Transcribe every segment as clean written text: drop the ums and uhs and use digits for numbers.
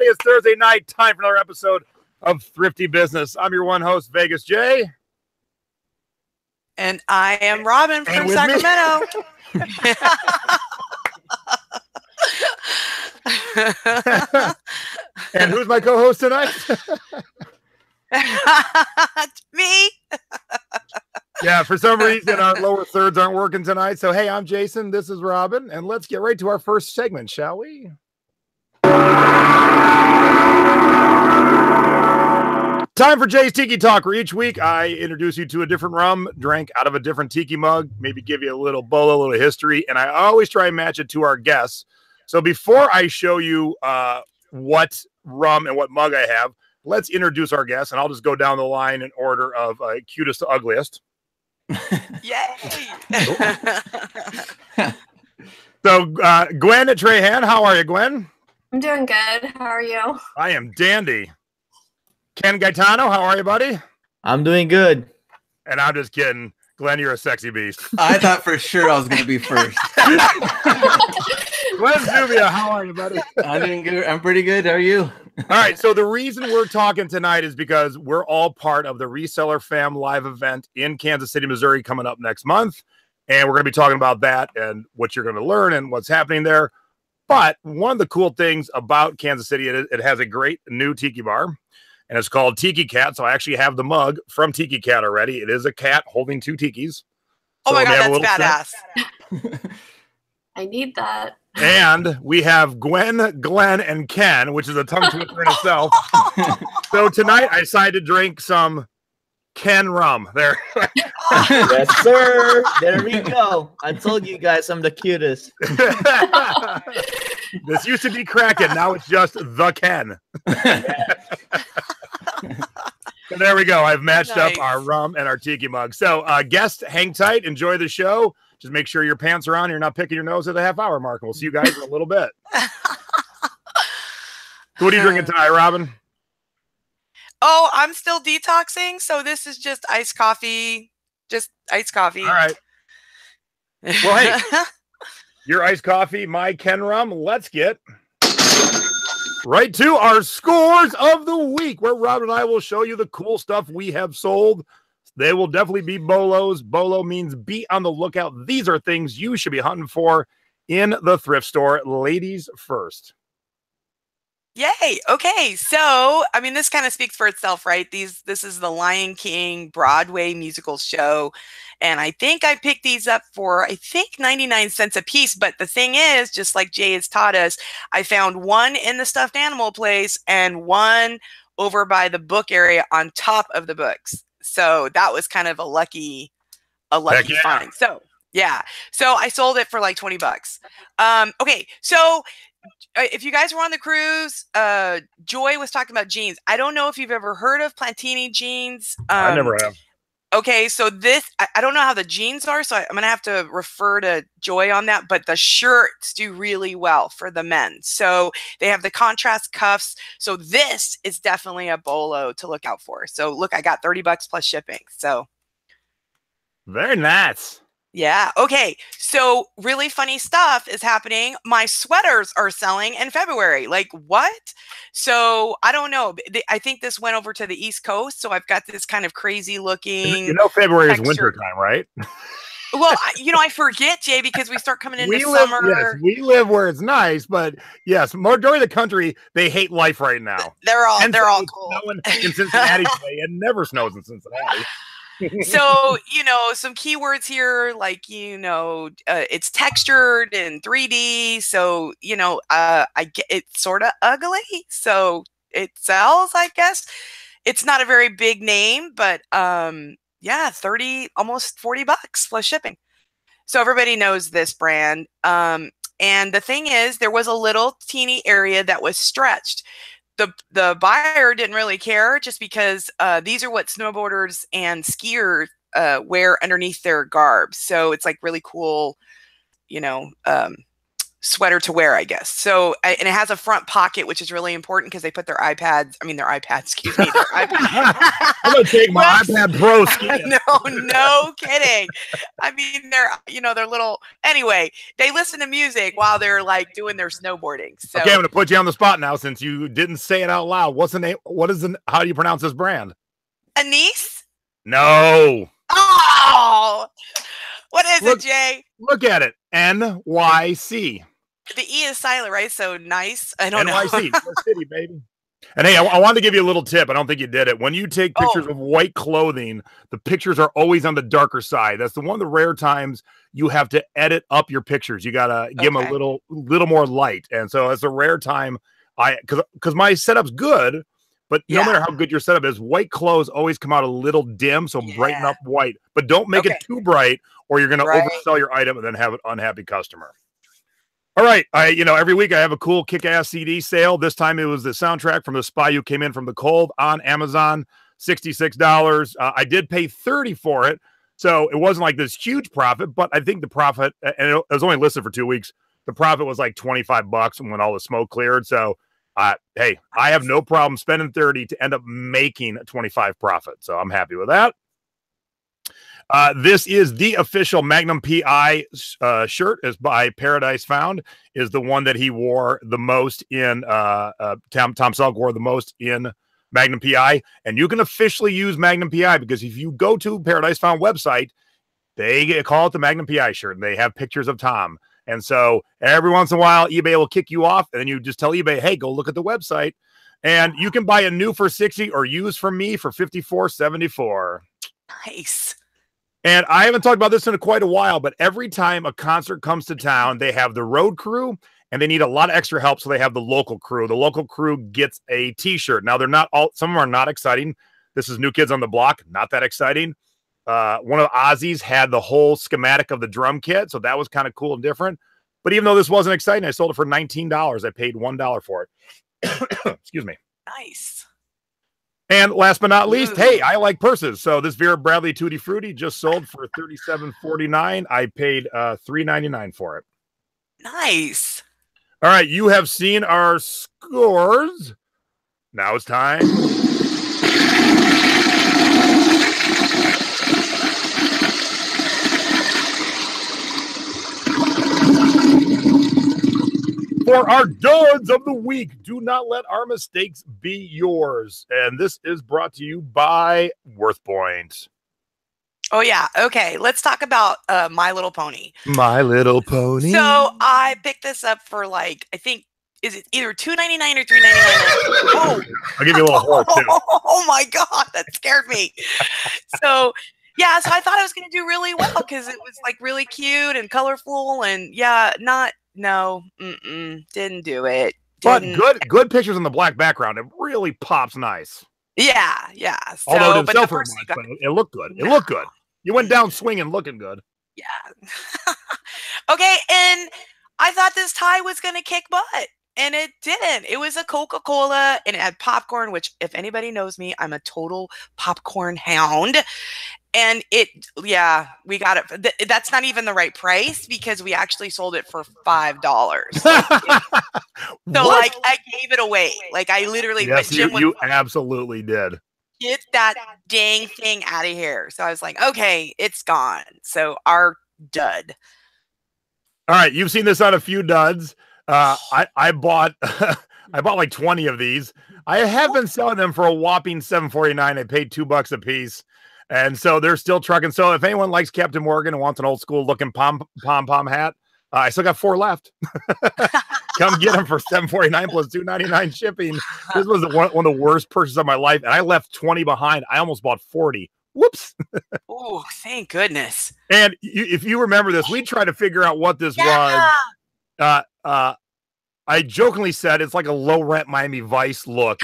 everybody. It's Thursday night. Time for another episode of Thrifty Business. I'm your one host, Vegas Jay. And I am Robin from Sacramento. And who's my co-host tonight? Me. Yeah, for some reason, our lower thirds aren't working tonight. So, hey, I'm Jason. This is Robin. And let's get right to our first segment, shall we? Time for Jay's Tiki Talk, where each week I introduce you to a different rum, drank out of a different tiki mug, maybe give you a little bolo, a little history, and I always try and match it to our guests. So before I show you what rum and what mug I have, let's introduce our guests, and I'll just go down the line in order of cutest to ugliest. Yay! So Gwen Trahan, how are you, Gwen? I'm doing good. How are you? I am dandy. Ken Gaetano, how are you, buddy? I'm doing good. And I'm just kidding. Glenn, you're a sexy beast. I thought for sure I was going to be first. Glenn Zubia, how are you, buddy? I'm doing good. I'm pretty good. How are you? All right. So the reason we're talking tonight is because we're all part of the ReSeller Fam Live event in Kansas City, Missouri, coming up next month. And we're going to be talking about that and what you're going to learn and what's happening there. But one of the cool things about Kansas City, it has a great new tiki bar. And it's called Tiki Cat. So I actually have the mug from Tiki Cat already. It is a cat holding two tikis. Oh my God, that's badass. I need that. And we have Gwen, Glenn, and Ken, which is a tongue twister in itself. So tonight I decided to drink some Ken rum. There. Yes, sir. There we go. I told you guys I'm the cutest. This used to be Kraken. Now it's just the Ken. So there we go. I've matched up our rum and our tiki mug. So guests, hang tight. Enjoy the show. Just make sure your pants are on. You're not picking your nose at the half-hour mark. We'll see you guys in a little bit. So what are you drinking tonight, Robin? Oh, I'm still detoxing. So this is just iced coffee. Just iced coffee. All right. Well, hey, your iced coffee, my Ken rum. Let's get right to our scores of the week, where Robin and I will show you the cool stuff we have sold. They will definitely be bolos. Bolo means be on the lookout. These are things you should be hunting for in the thrift store. Ladies first. Yay. Okay. So, I mean, this kind of speaks for itself, right? This is the Lion King Broadway musical show. And I think I picked these up for, 99 cents a piece. But the thing is, just like Jay has taught us, I found one in the stuffed animal place and one over by the book area on top of the books. So that was kind of a lucky find. So, yeah. So I sold it for like $20. Okay. So if you guys were on the cruise, Joy was talking about jeans. I don't know if you've ever heard of Plantini jeans. I never have. Okay, so this, I don't know how the jeans are, so I'm going to have to refer to Joy on that, but the shirts do really well for the men. So they have the contrast cuffs. So this is definitely a bolo to look out for. So look, I got $30 plus shipping. So very nice. Yeah. Okay. So really funny stuff is happening. My sweaters are selling in February. Like what? So I don't know. I think this went over to the East Coast. So I've got this kind of crazy looking. You know, February is winter time, right? Well, I forget, Jay, because we start coming into summer. Yes, we live where it's nice, but yes, majority of the country, they hate life right now. They're all cool. Snowing in Cincinnati today. It never snows in Cincinnati. So, some keywords here, like, it's textured in 3D. So, I get it's sort of ugly. So it sells, I guess. It's not a very big name, but, 30, almost $40 plus shipping. So everybody knows this brand. And the thing is, there was a little teeny area that was stretched. The buyer didn't really care, just because these are what snowboarders and skiers wear underneath their garb. So it's like really cool, sweater to wear, I guess. So, and it has a front pocket, which is really important because they put their iPads, excuse me, their iPad. I'm going to take my iPad Pro skiing. No kidding. I mean, they're little, anyway, they listen to music while they're like doing their snowboarding. So. Okay, I'm going to put you on the spot now since you didn't say it out loud. What's the name? How do you pronounce this brand? Anise? No. Oh, what is it, Jay? Look at it. NYC. The E is silent, right? So nice. I don't know. NYC, city, baby. And hey, I wanted to give you a little tip. I don't think you did it. When you take pictures of white clothing, the pictures are always on the darker side. That's the one of the rare times you have to edit up your pictures. You got to give them a little more light. And so it's a rare time because my setup's good, but no matter how good your setup is, white clothes always come out a little dim. So brighten up white, but don't make it too bright or you're going to oversell your item and then have an unhappy customer. All right. Every week I have a cool kick-ass CD sale. This time it was the soundtrack from The Spy Who Came In From the Cold on Amazon, $66. I did pay $30 for it. So it wasn't like this huge profit, but I think the profit, and it was only listed for 2 weeks. The profit was like $25 when all the smoke cleared. So hey, I have no problem spending $30 to end up making a $25 profit. So I'm happy with that. This is the official Magnum PI shirt, is by Paradise Found, is the one that he wore the most in Tom Selleck wore the most in Magnum PI. And you can officially use Magnum PI because if you go to Paradise Found website, they call it the Magnum PI shirt and they have pictures of Tom. And so every once in a while, eBay will kick you off and then you just tell eBay, hey, go look at the website. And you can buy a new for $60 or use from me for $54.74. Nice. And I haven't talked about this in quite a while, but every time a concert comes to town, they have the road crew and they need a lot of extra help. So they have the local crew. The local crew gets a t-shirt. Now they're not all, some of them are not exciting. This is New Kids on the Block. Not that exciting. One of Ozzy's had the whole schematic of the drum kit. So that was kind of cool and different. But even though this wasn't exciting, I sold it for $19. I paid $1 for it. Excuse me. Nice. And last but not least, hey, I like purses. So this Vera Bradley Tutti Frutti just sold for $37.49. I paid $3.99 for it. Nice. All right, you have seen our scores. Now it's time. For our duds of the week, do not let our mistakes be yours. And this is brought to you by WorthPoint. Oh, yeah. Okay. Let's talk about My Little Pony. My Little Pony. So I picked this up for like, I think, is it either $2.99 or $3.99? Oh, I'll give you a little horror too. Oh my God. That scared me. So yeah, so I thought I was going to do really well because it was like really cute and colorful and didn't do it. But good pictures on the black background. It really pops nice. Yeah. So, although it didn't sell for much, but it looked good. It looked good. You went down swinging, looking good. Yeah. Okay, and I thought this tie was going to kick butt, and it didn't. It was a Coca-Cola, and it had popcorn, which if anybody knows me, I'm a total popcorn hound. And we got it. That's not even the right price because we actually sold it for $5. So like I gave it away. Like I literally, yes, you absolutely did. Get that dang thing out of here. So I was like, okay, it's gone. So our dud. All right, you've seen this on a few duds. I bought I bought like 20 of these. I have been selling them for a whopping $7.49. I paid $2 a piece. And so they're still trucking. So if anyone likes Captain Morgan and wants an old school looking pom-pom hat, I still got 4 left. Come get them for $7.49 plus $2.99 shipping. This was one of the worst purchases of my life. And I left 20 behind. I almost bought 40. Whoops. Oh, thank goodness. And if you remember this, we tried to figure out what this was. I jokingly said it's like a low-rent Miami Vice look.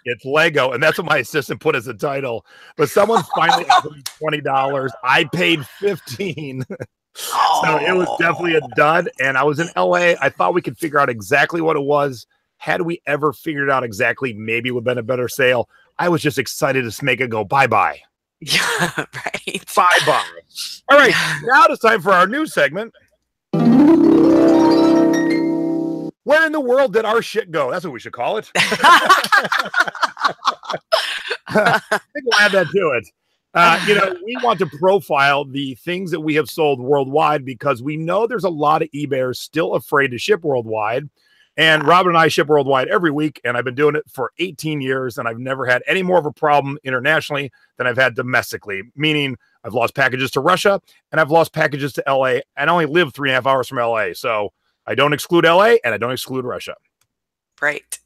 It's Lego, and that's what my assistant put as a title. But someone finally offered me $20. I paid $15. So it was definitely a dud. And I was in LA. I thought we could figure out exactly what it was. Had we ever figured out exactly, maybe it would have been a better sale. I was just excited to make it go bye-bye. Yeah, right. Bye-bye. All right, now it's time for our new segment. Where in the world did our shit go? That's what we should call it. I think we'll add that to it. We want to profile the things that we have sold worldwide because we know there's a lot of eBayers still afraid to ship worldwide. And Robin and I ship worldwide every week, and I've been doing it for 18 years, and I've never had any more of a problem internationally than I've had domestically, meaning I've lost packages to Russia, and I've lost packages to LA, and I only live 3.5 hours from LA, so I don't exclude LA, and I don't exclude Russia. Right.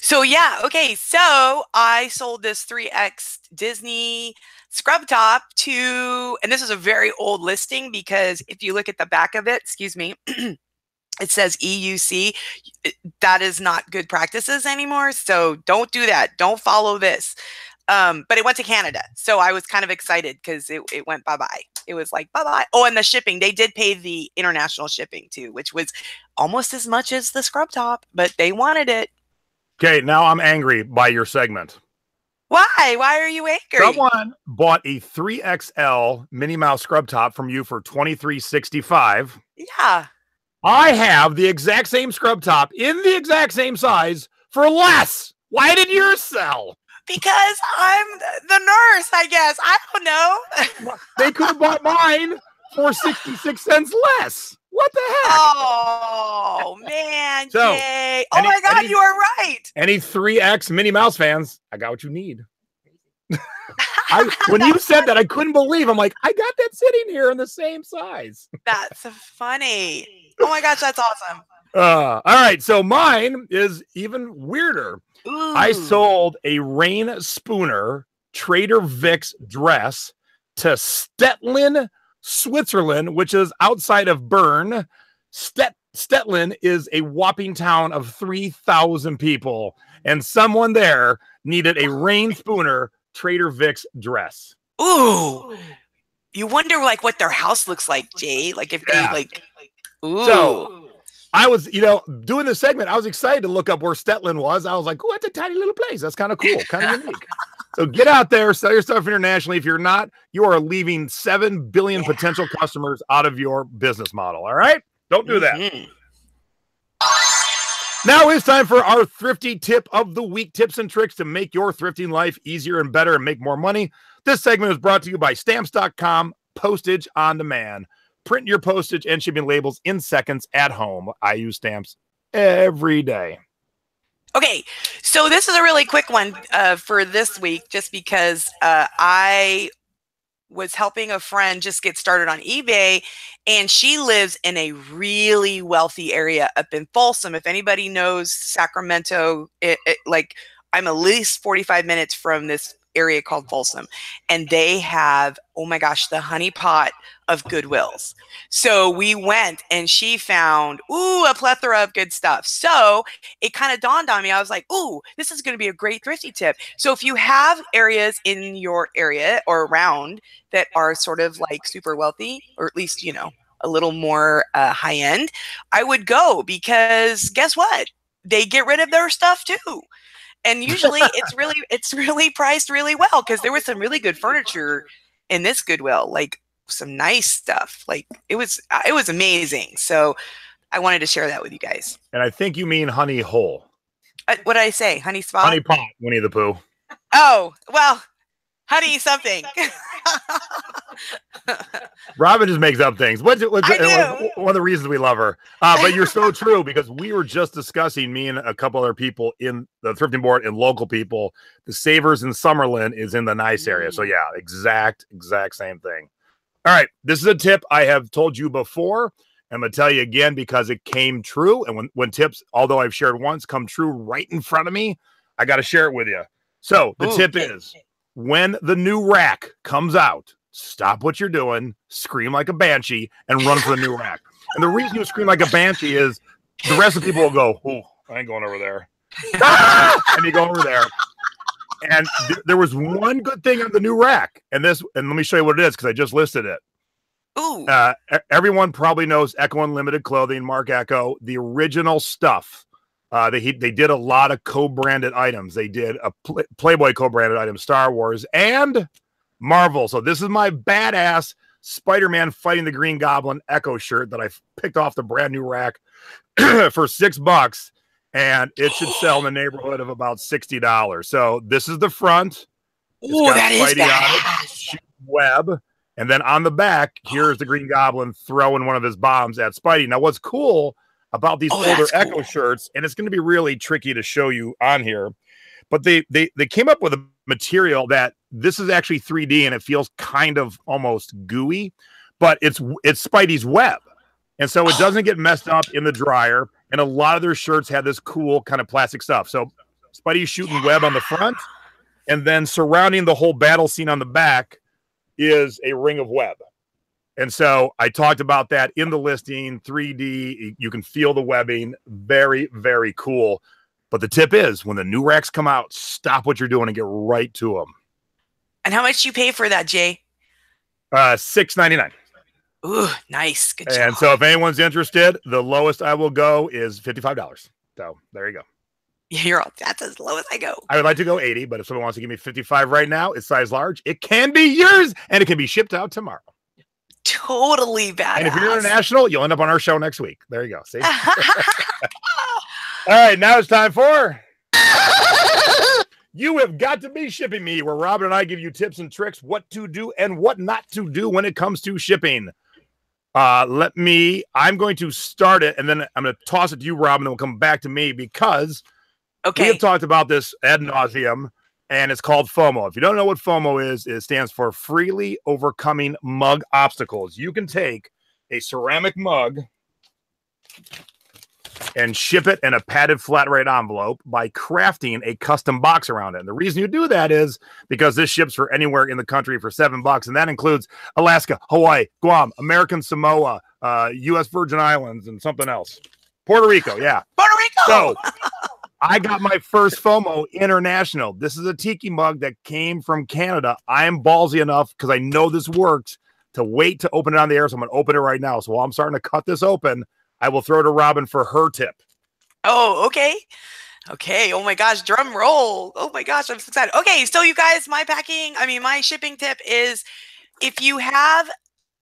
So, okay, so I sold this 3X Disney scrub top to, and this is a very old listing because if you look at the back of it, excuse me, it says EUC. That is not good practices anymore. So don't do that. Don't follow this. But it went to Canada. So I was kind of excited because it went bye-bye. It was like, bye-bye. Oh, and the shipping. They did pay the international shipping too, which was almost as much as the scrub top, but they wanted it. Okay, now I'm angry by your segment. Why? Why are you angry? Someone bought a 3XL Minnie Mouse scrub top from you for $23.65. Yeah. I have the exact same scrub top in the exact same size for less. Why did yours sell? Because I'm the nurse, I guess. I don't know. They could have bought mine for 66 cents less. What the heck? Oh, man, so, Jay. Oh, my God, you are right. Any 3X Minnie Mouse fans, I got what you need. When you said that, I couldn't believe. I'm like, I got that sitting here in the same size. That's funny. Oh, my gosh, that's awesome. All right, so mine is even weirder. Ooh. I sold a Rain Spooner Trader Vic's dress to Stettin, Switzerland, which is outside of Bern. Stettin is a whopping town of 3,000 people, and someone there needed a Rain Spooner Trader Vic's dress. Ooh. You wonder like what their house looks like, Jay. Like if they like ooh. So I was, doing the segment, I was excited to look up where Stettin was. I was like, oh, that's a tiny little place. That's kind of cool, kind of unique. So get out there, sell your stuff internationally. If you're not, you are leaving 7 billion potential customers out of your business model. All right? Don't do that. Mm-hmm. Now it's time for our Thrifty Tip of the Week. Tips and tricks to make your thrifting life easier and better and make more money. This segment is brought to you by Stamps.com, postage on demand. Print your postage and shipping labels in seconds at home. I use Stamps every day. Okay, so this is a really quick one for this week, just because I was helping a friend just get started on eBay, and she lives in a really wealthy area up in Folsom. If anybody knows Sacramento, like I'm at least 45 minutes from this area called Folsom, and they have, oh my gosh, the honeypot of Goodwills. So we went and she found, a plethora of good stuff. So it kind of dawned on me. I was like, this is going to be a great thrifty tip. So if you have areas in your area or around that are sort of like super wealthy, or at least, a little more high end, I would go, because guess what? They get rid of their stuff too. And usually it's really priced really well, because there was some really good furniture in this Goodwill, like some nice stuff. Like it was amazing. So I wanted to share that with you guys. And I think you mean honey hole. What did I say? Honey spot? Honey pot, Winnie the Pooh. Oh, well, honey something. Robin just makes up things. What's one of the reasons we love her. But you're so true, because we were just discussing, me and a couple other people in the thrifting board and local people, the Savers in Summerlin is in the nice area. So yeah, exact same thing. All right, this is a tip I have told you before. I'm going to tell you again because it came true. And when tips, although I've shared once, come true right in front of me, I got to share it with you. So the tip is, when the new rack comes out, stop what you're doing, scream like a banshee, and run for the new rack. And the reason you scream like a banshee is the rest of the people will go, I ain't going over there. And you go over there. And there was one good thing on the new rack. And let me show you what it is, because I just listed it. Ooh. Everyone probably knows Echo Unlimited Clothing, Mark Echo, the original stuff. They did a lot of co-branded items. They did a Playboy co-branded item, Star Wars, and Marvel. So this is my badass Spider-Man fighting the Green Goblin Echo shirt that I picked off the brand new rack for $6, and it should sell in the neighborhood of about $60. So this is the front. Oh, that is badass. Web. And then on the back, here's the Green Goblin throwing one of his bombs at Spidey. Now, what's cool about these older Echo shirts, and it's going to be really tricky to show you on here, but they came up with a material that this is actually 3D and it feels kind of almost gooey, but it's Spidey's web. And so it doesn't get messed up in the dryer. And a lot of their shirts had this cool kind of plastic stuff. So Spidey's shooting web on the front, and then surrounding the whole battle scene on the back is a ring of web. And so I talked about that in the listing, 3D. You can feel the webbing. Very, very cool. But the tip is, when the new racks come out, stop what you're doing and get right to them. And how much do you pay for that, Jay? $6.99. Ooh, nice. Good job. And so if anyone's interested, the lowest I will go is $55. So there you go. Yeah, that's as low as I go. I would like to go 80, but if someone wants to give me 55 right now, it's size large. It can be yours, and it can be shipped out tomorrow. Totally badass. And if you're international, you'll end up on our show next week. There you go. See? All right, now it's time for You Have Got to Be Shipping Me, where Robin and I give you tips and tricks, what to do and what not to do when it comes to shipping. I'm going to start it, and then I'm going to toss it to you, Robin, and we'll come back to me because we have talked about this ad nauseum, and it's called FOMO. If you don't know what FOMO is, it stands for Freely Overcoming Mug Obstacles. You can take a ceramic mug and ship it in a padded flat rate envelope by crafting a custom box around it. And the reason you do that is because this ships for anywhere in the country for $7, and that includes Alaska, Hawaii, Guam, American Samoa, U.S. Virgin Islands, and something else. Puerto Rico, yeah. Puerto Rico! So I got my first FOMO international. This is a Tiki mug that came from Canada. I am ballsy enough, because I know this works, to wait to open it on the air, so I'm going to open it right now. So while I'm starting to cut this open, I will throw to Robin for her tip. Oh, okay. Okay. Oh my gosh. Drum roll. Oh my gosh. I'm so excited. Okay. So you guys, my shipping tip is if you have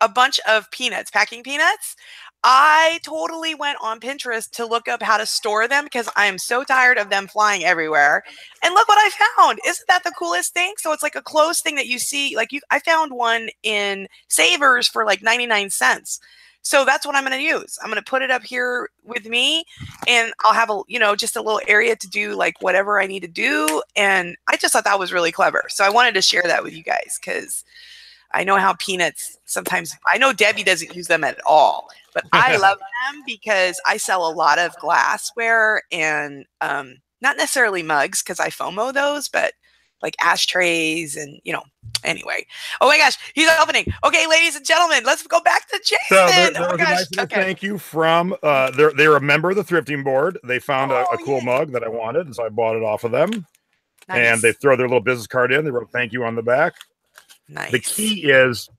a bunch of peanuts, packing peanuts, I totally went on Pinterest to look up how to store them because I am so tired of them flying everywhere. And look what I found. Isn't that the coolest thing? So it's like a closed thing that you see. I found one in Savers for like 99 cents. So that's what I'm going to use. I'm going to put it up here with me, and I'll have just a little area to do like whatever I need to do. And I just thought that was really clever. So I wanted to share that with you guys because I know how peanuts sometimes, I know Debbie doesn't use them at all, but I love them because I sell a lot of glassware and not necessarily mugs because I FOMO those, but like ashtrays and, anyway. Oh my gosh, he's opening. Okay, ladies and gentlemen, let's go back to Jason. So there was a nice little thank you from, they're a member of the Thrifting board. They found a cool mug that I wanted, and so I bought it off of them. Nice. And they throw their little business card in. They wrote thank you on the back. Nice. The key is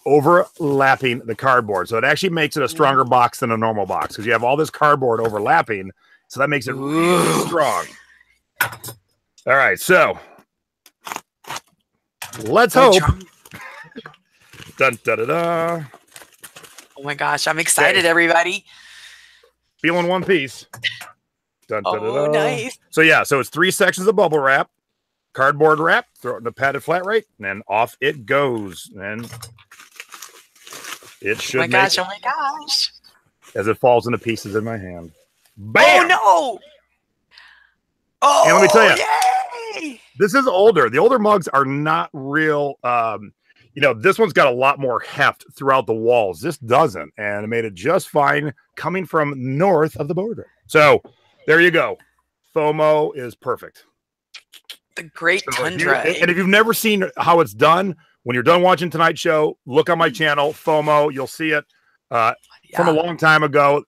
overlapping the cardboard. So it actually makes it a stronger box than a normal box because you have all this cardboard overlapping. So that makes it really strong. All right, so let's hope. Dun, da, da, da. Oh my gosh, I'm excited, everybody. Feeling one piece. Dun, da, da, da. Nice. So yeah, so it's 3 sections of bubble wrap, cardboard wrap, throw it in a padded flat rate, and then off it goes. And it should oh my gosh. As it falls into pieces in my hand. Bam! Oh no! Oh, and let me tell you, yay! This is older. The older mugs are not real. This one's got a lot more heft throughout the walls. This doesn't, and it made it just fine coming from north of the border. So there you go. FOMO is perfect. The Great Tundra. And if you've never seen how it's done, when you're done watching tonight's show, look on my channel, FOMO. You'll see it from a long time ago.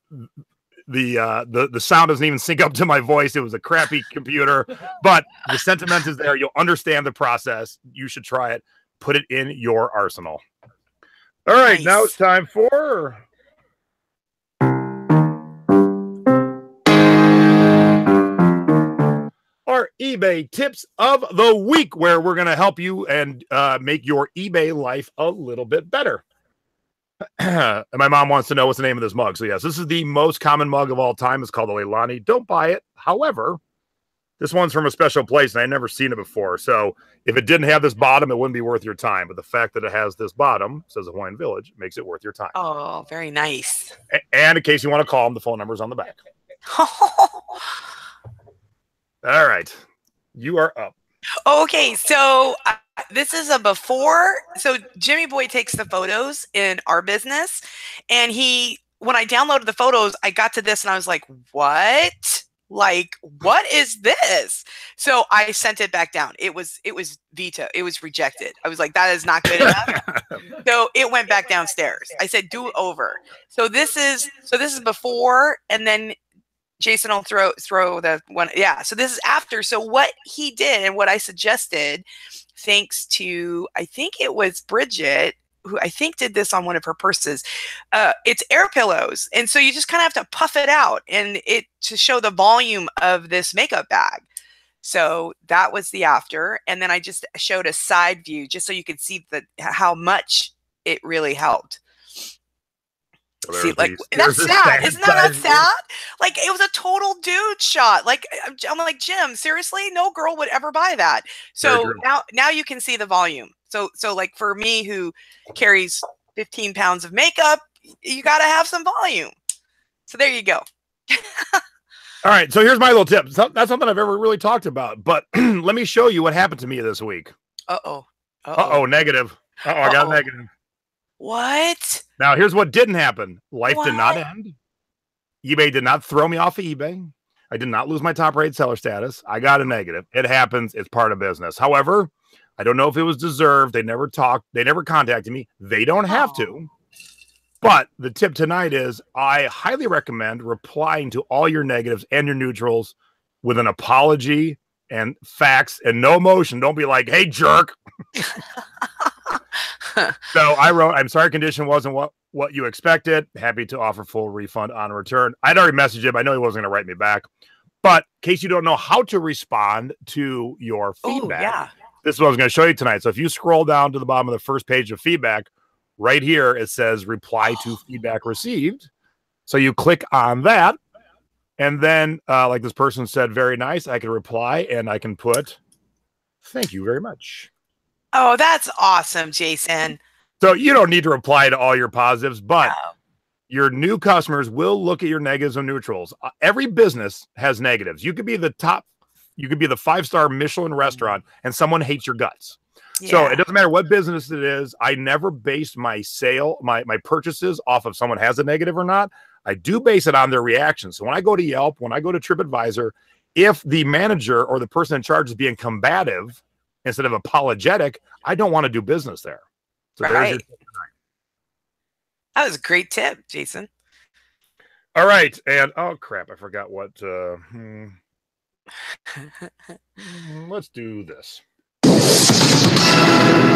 The sound doesn't even sync up to my voice. It was a crappy computer, but the sentiment is there. You'll understand the process. You should try it. Put it in your arsenal. All right, now it's time for our eBay tips of the week, where we're going to help you and make your eBay life a little bit better. And my mom wants to know what's the name of this mug. So yes, this is the most common mug of all time. It's called the Leilani. Don't buy it. However, this one's from a special place, and I'd never seen it before. So if it didn't have this bottom, it wouldn't be worth your time. But the fact that it has this bottom, says Hawaiian Village, makes it worth your time. Oh, very nice. And in case you want to call them, the phone number's on the back. All right. You are up. Okay, so this is a before. So Jimmy Boy takes the photos in our business, and when I downloaded the photos, I got to this and I was like, what? Like, what is this? So I sent it back down. It was veto. It was rejected. I was like, that is not good enough. So it went back downstairs. I said, do over. So this is before, and then Jason will throw the one. Yeah. So this is after. So what he did and what I suggested, thanks to, I think it was Bridget, who I think did this on one of her purses. It's air pillows. And so you just kind of have to puff it out to show the volume of this makeup bag. So that was the after. And then I just showed a side view just so you could see how much it really helped. See, like, that's sad. Isn't that sad? Like, it was a total dude shot. Like, I'm like, Jim, seriously? No girl would ever buy that. So now you can see the volume. So like for me, who carries 15 pounds of makeup, you got to have some volume. So there you go. All right. So here's my little tip. That's something I've ever really talked about, but let me show you what happened to me this week. Negative. I got a negative. What? Now, here's what didn't happen. Life did not end. eBay did not throw me off of eBay. I did not lose my top-rated seller status. I got a negative. It happens. It's part of business. However, I don't know if it was deserved. They never talked. They never contacted me. They don't have to. But the tip tonight is I highly recommend replying to all your negatives and your neutrals with an apology and facts and no emotion. Don't be like, hey, jerk. So I wrote, I'm sorry condition wasn't what you expected. Happy to offer full refund on return. I'd already messaged him. I know he wasn't going to write me back. But in case you don't know how to respond to your feedback, this is what I was going to show you tonight. So if you scroll down to the bottom of the first page of feedback, right here, it says reply to feedback received. So you click on that. And then like this person said, very nice. I can reply and I can put, thank you very much. Oh, that's awesome, Jason. So you don't need to reply to all your positives, but your new customers will look at your negatives and neutrals. Every business has negatives. You could be the 5-star Michelin restaurant and someone hates your guts. Yeah. So it doesn't matter what business it is. I never base my my purchases off of someone has a negative or not. I do base it on their reaction. So when I go to Yelp, when I go to TripAdvisor, if the manager or the person in charge is being combative instead of apologetic, I don't want to do business there. So there's your tip tonight. That was a great tip, Jason. All right. And oh crap, I forgot what let's do this.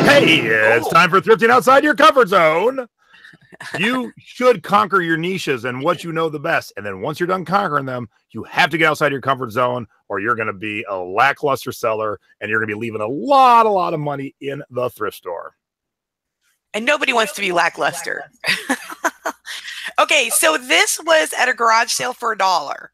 Hey, it's time for thrifting outside your comfort zone. You should conquer your niches and what you know the best. And then once you're done conquering them, you have to get outside your comfort zone or you're going to be a lackluster seller and you're going to be leaving a lot of money in the thrift store. And nobody wants to be lackluster. Okay, so this was at a garage sale for $1.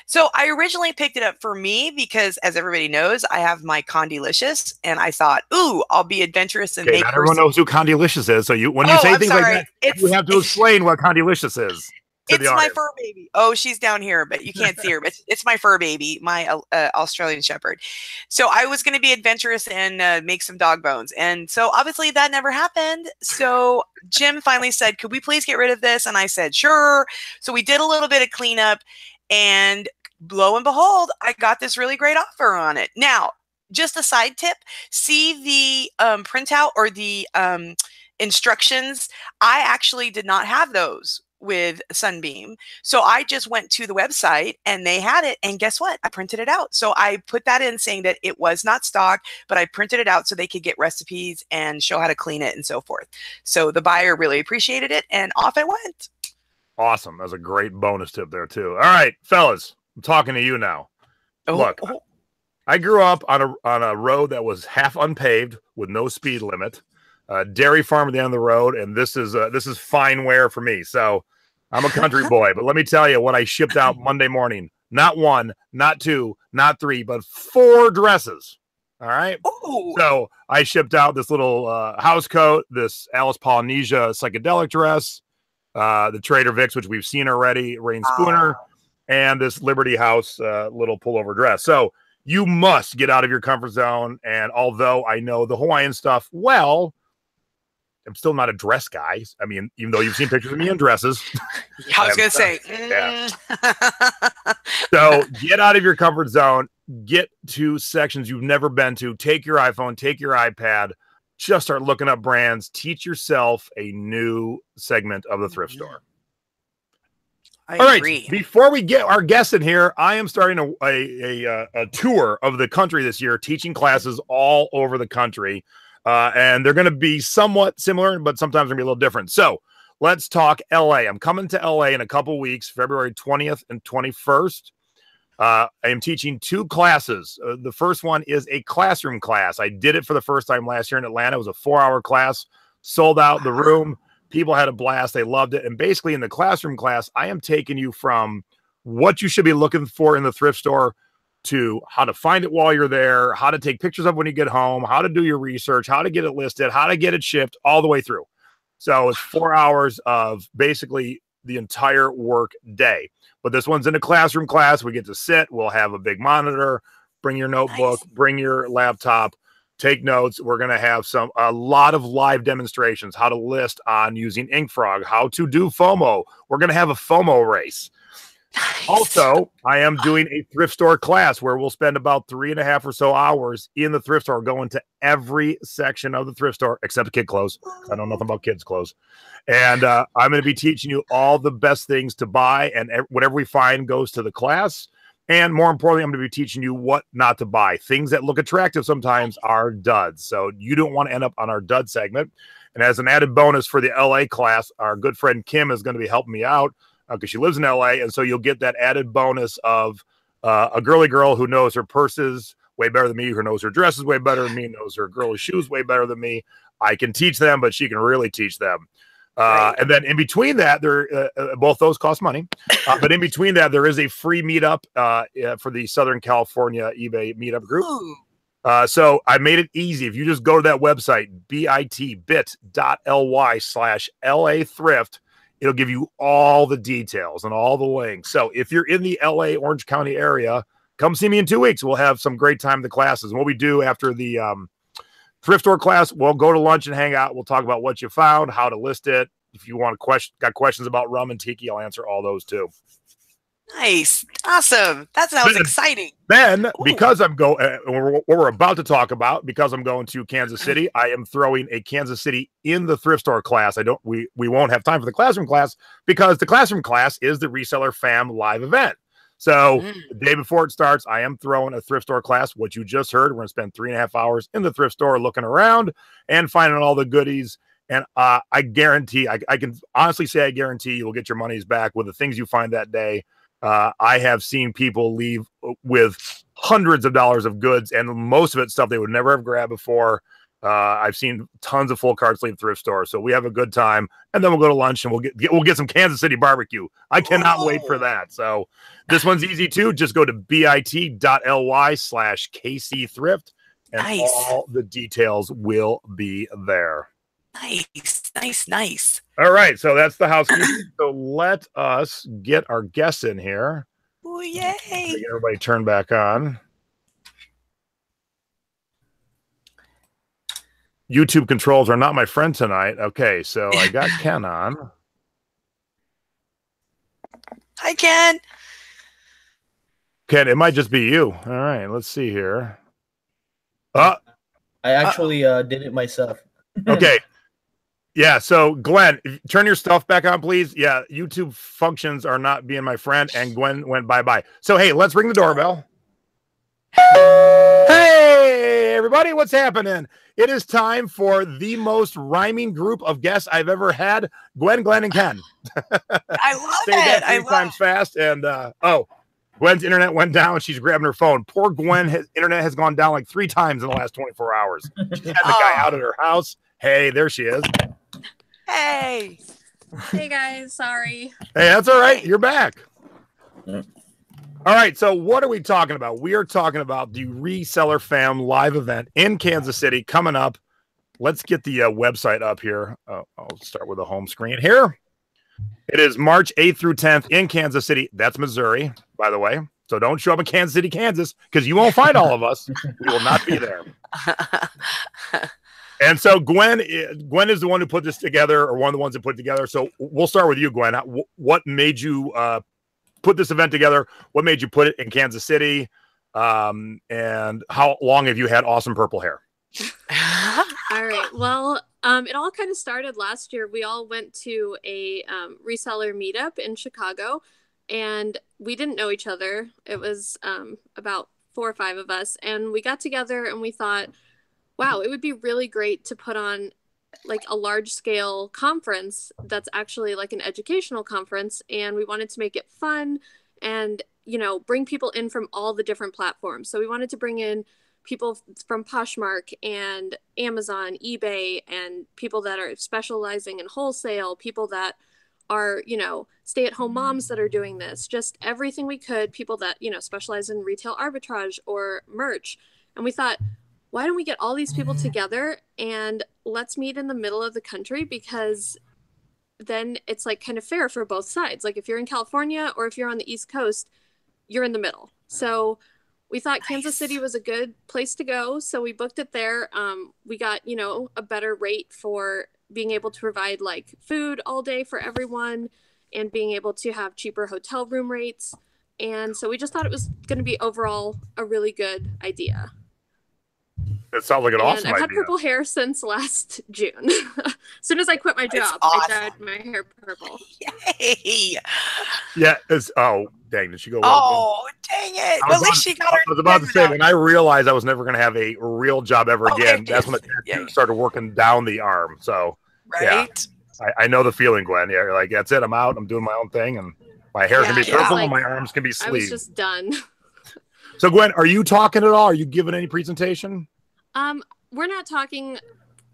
So I originally picked it up for me because, as everybody knows, I have my Condilicious, and I thought, ooh, I'll be adventurous and make not everyone knows who Condilicious is. So when you say things like that, you have to explain what Condilicious is. It's my fur baby. Oh, she's down here, but you can't see her. But it's my fur baby, my Australian Shepherd. So I was going to be adventurous and make some dog bones. And so obviously that never happened. So Jim finally said, could we please get rid of this? And I said, sure. So we did a little bit of cleanup. And lo and behold, I got this really great offer on it. Now, just a side tip, see the printout or the instructions. I actually did not have those with Sunbeam. So I just went to the website and they had it. And guess what? I printed it out. So I put that in saying that it was not stock, but I printed it out so they could get recipes and show how to clean it and so forth. So the buyer really appreciated it and off it went. Awesome. That's a great bonus tip there too. All right, fellas, I'm talking to you now. Look, I grew up on a road that was half unpaved with no speed limit. Dairy farm at the end of the road, and this is fine wear for me. So I'm a country boy, but let me tell you what I shipped out Monday morning. Not one, not two, not three, but 4 dresses. All right. Ooh. So I shipped out this little house coat, this Alice Polynesia psychedelic dress, the Trader Vic's, which we've seen already, Rain Spooner, and this Liberty House little pullover dress. So you must get out of your comfort zone. And although I know the Hawaiian stuff well, I'm still not a dress guy. I mean, even though you've seen pictures of me in dresses. I was going to say. Yeah. So get out of your comfort zone. Get to sections you've never been to. Take your iPhone, take your iPad. Just start looking up brands. Teach yourself a new segment of the thrift store. I agree. Before we get our guests in here, I am starting a tour of the country this year, teaching classes all over the country. And they're going to be somewhat similar, but sometimes going to be a little different. So let's talk LA. I'm coming to LA in a couple weeks, February 20th and 21st. I am teaching 2 classes. The first one is a classroom class. I did it for the first time last year in Atlanta. It was a 4-hour class, sold out the room. People had a blast. They loved it. And basically in the classroom class, I am taking you from what you should be looking for in the thrift store to how to find it while you're there, how to take pictures of when you get home, how to do your research, how to get it listed, how to get it shipped, all the way through. So it's 4 hours of basically the entire work day. But this one's in a classroom class. We get to sit. We'll have a big monitor. Bring your notebook. Nice. Bring your laptop. Take notes. We're going to have a lot of live demonstrations, how to list on using InkFrog, how to do FOMO. We're going to have a FOMO race. Nice. Also, I am doing a thrift store class where we'll spend about 3.5 or so hours in the thrift store, going to every section of the thrift store except kid clothes. I know nothing about kids' clothes. And I'm going to be teaching you all the best things to buy, and whatever we find goes to the class. And more importantly, I'm going to be teaching you what not to buy. Things that look attractive sometimes are duds. So you don't want to end up on our dud segment. And as an added bonus for the LA class, our good friend Kim is going to be helping me out because she lives in LA. And so you'll get that added bonus of a girly girl who knows her purses way better than me, who knows her dresses way better than me, knows her girly shoes way better than me. I can teach them, but she can really teach them. And then in between that, both those cost money. But in between that, there is a free meetup for the Southern California eBay meetup group. So I made it easy. If you just go to that website, bit.ly/LA thrift, it'll give you all the details and all the links. So if you're in the LA Orange County area, come see me in 2 weeks. We'll have some great time in the classes. And what we do after the thrift store class, we'll go to lunch and hang out. We'll talk about what you found, how to list it. If you want got questions about rum and tiki, I'll answer all those too. Nice. Awesome. That sounds exciting. Then, because I'm going, what we're about to talk about, because I'm going to Kansas City, I am throwing a Kansas City in the thrift store class. We won't have time for the classroom class because the classroom class is the Reseller Fam live event. So the day before it starts, I am throwing a thrift store class. What you just heard, we're going to spend 3.5 hours in the thrift store looking around and finding all the goodies. And I guarantee, I can honestly say I guarantee you will get your money's back with the things you find that day. I have seen people leave with hundreds of dollars of goods, and most of it stuff they would never have grabbed before. I've seen tons of full carts leave thrift stores. So we have a good time, and then we'll go to lunch and we'll get some Kansas City barbecue. I cannot wait for that. So this one's easy too. Just go to bit.ly/KC thrift and all the details will be there. Nice. All right. So that's the housekeeping. So let us get our guests in here. Oh, yay. Get everybody turn back on. YouTube controls are not my friend tonight. Okay, so I got Ken on. Hi, Ken. Ken, it might just be you. All right, let's see here. I actually did it myself. Okay. Yeah, so Gwen, turn your stuff back on, please. Yeah, YouTube functions are not being my friend, and Gwen went bye-bye. So, hey, let's ring the doorbell. Hey, everybody, what's happening? It is time for the most rhyming group of guests I've ever had, Gwen, Glenn, and Ken. I love Say that it. 3 times fast. And, Gwen's internet went down. She's grabbing her phone. Poor Gwen, internet has gone down like 3 times in the last 24 hours. She's had the guy out at her house. Hey, there she is. Hey. Hey guys, sorry. Hey, that's all right. You're back. All right. So what are we talking about? We are talking about the Reseller Fam live event in Kansas City coming up. Let's get the website up here. I'll start with the home screen here. It is March 8th through 10th in Kansas City. That's Missouri, by the way. So don't show up in Kansas City, Kansas, because you won't find all of us. We will not be there. And so Gwen is the one who put this together, or one of the ones that put it together. So we'll start with you, Gwen. What made you put this event together? What made you put it in Kansas City? And how long have you had awesome purple hair? All right. Well, it all kind of started last year. We all went to a reseller meetup in Chicago, and we didn't know each other. It was about 4 or 5 of us, and we got together and we thought, wow, it would be really great to put on like a large scale conference that's actually like an educational conference. And we wanted to make it fun and, you know, bring people in from all the different platforms. So we wanted to bring in people from Poshmark and Amazon, eBay, and people that are specializing in wholesale, people that are, you know, stay-at-home moms that are doing this, just everything we could, people that, you know, specialize in retail arbitrage or merch. And we thought, why don't we get all these people together and let's meet in the middle of the country, because then it's like kind of fair for both sides. Like if you're in California or if you're on the East Coast, you're in the middle. So we thought Kansas City was a good place to go. So we booked it there. We got, you know, a better rate for being able to provide like food all day for everyone and being able to have cheaper hotel room rates. And so we just thought it was going to be overall a really good idea. It sounds like an awesome idea. I've had purple hair since last June. As soon as I quit my job, awesome. I dyed my hair purple. Yay! Yeah. Oh, dang. Did she go? Oh, dang it. Well, at least she got her. I was about to say, when I realized I was never going to have a real job ever again, that's when the tattoo started working down the arm. So, right. Yeah, I know the feeling, Gwen. Yeah, you're like, that's it. I'm out. I'm doing my own thing. And my hair can be purple and my arms can be sleeved. I was just done. So, Gwen, are you talking at all? Are you giving any presentation? We're not talking.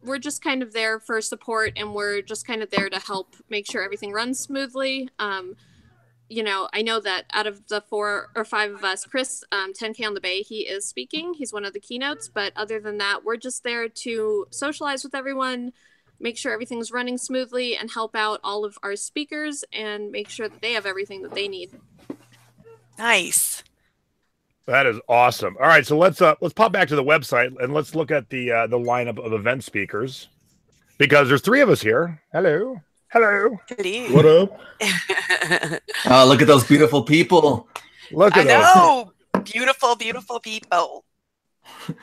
We're just kind of there for support, and we're just kind of there to help make sure everything runs smoothly. You know, I know that out of the 4 or 5 of us, Chris, 10K on the Bay, he is speaking. He's one of the keynotes, but other than that, we're just there to socialize with everyone, make sure everything's running smoothly, and help out all of our speakers and make sure that they have everything that they need. Nice. That is awesome. All right, so let's pop back to the website and let's look at the lineup of event speakers, because there's 3 of us here. Hello. What up? Oh, look at those beautiful people. Look at those. Beautiful, beautiful people.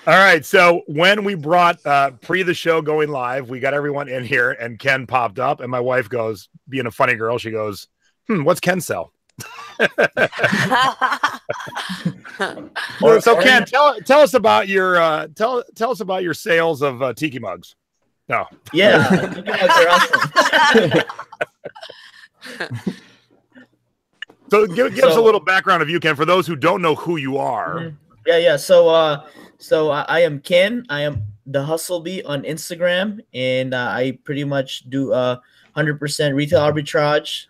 All right, so when we brought pre the show going live, we got everyone in here, and Ken popped up, and my wife goes, being a funny girl, she goes, "What's Ken sell?" So Ken, tell us about your tell us about your sales of Tiki mugs. No. Yeah, Tiki mugs are awesome. So give us a little background of you, Ken, for those who don't know who you are. Yeah. So I am Ken. I am the Hustle Bee on Instagram, and I pretty much do 100% retail arbitrage.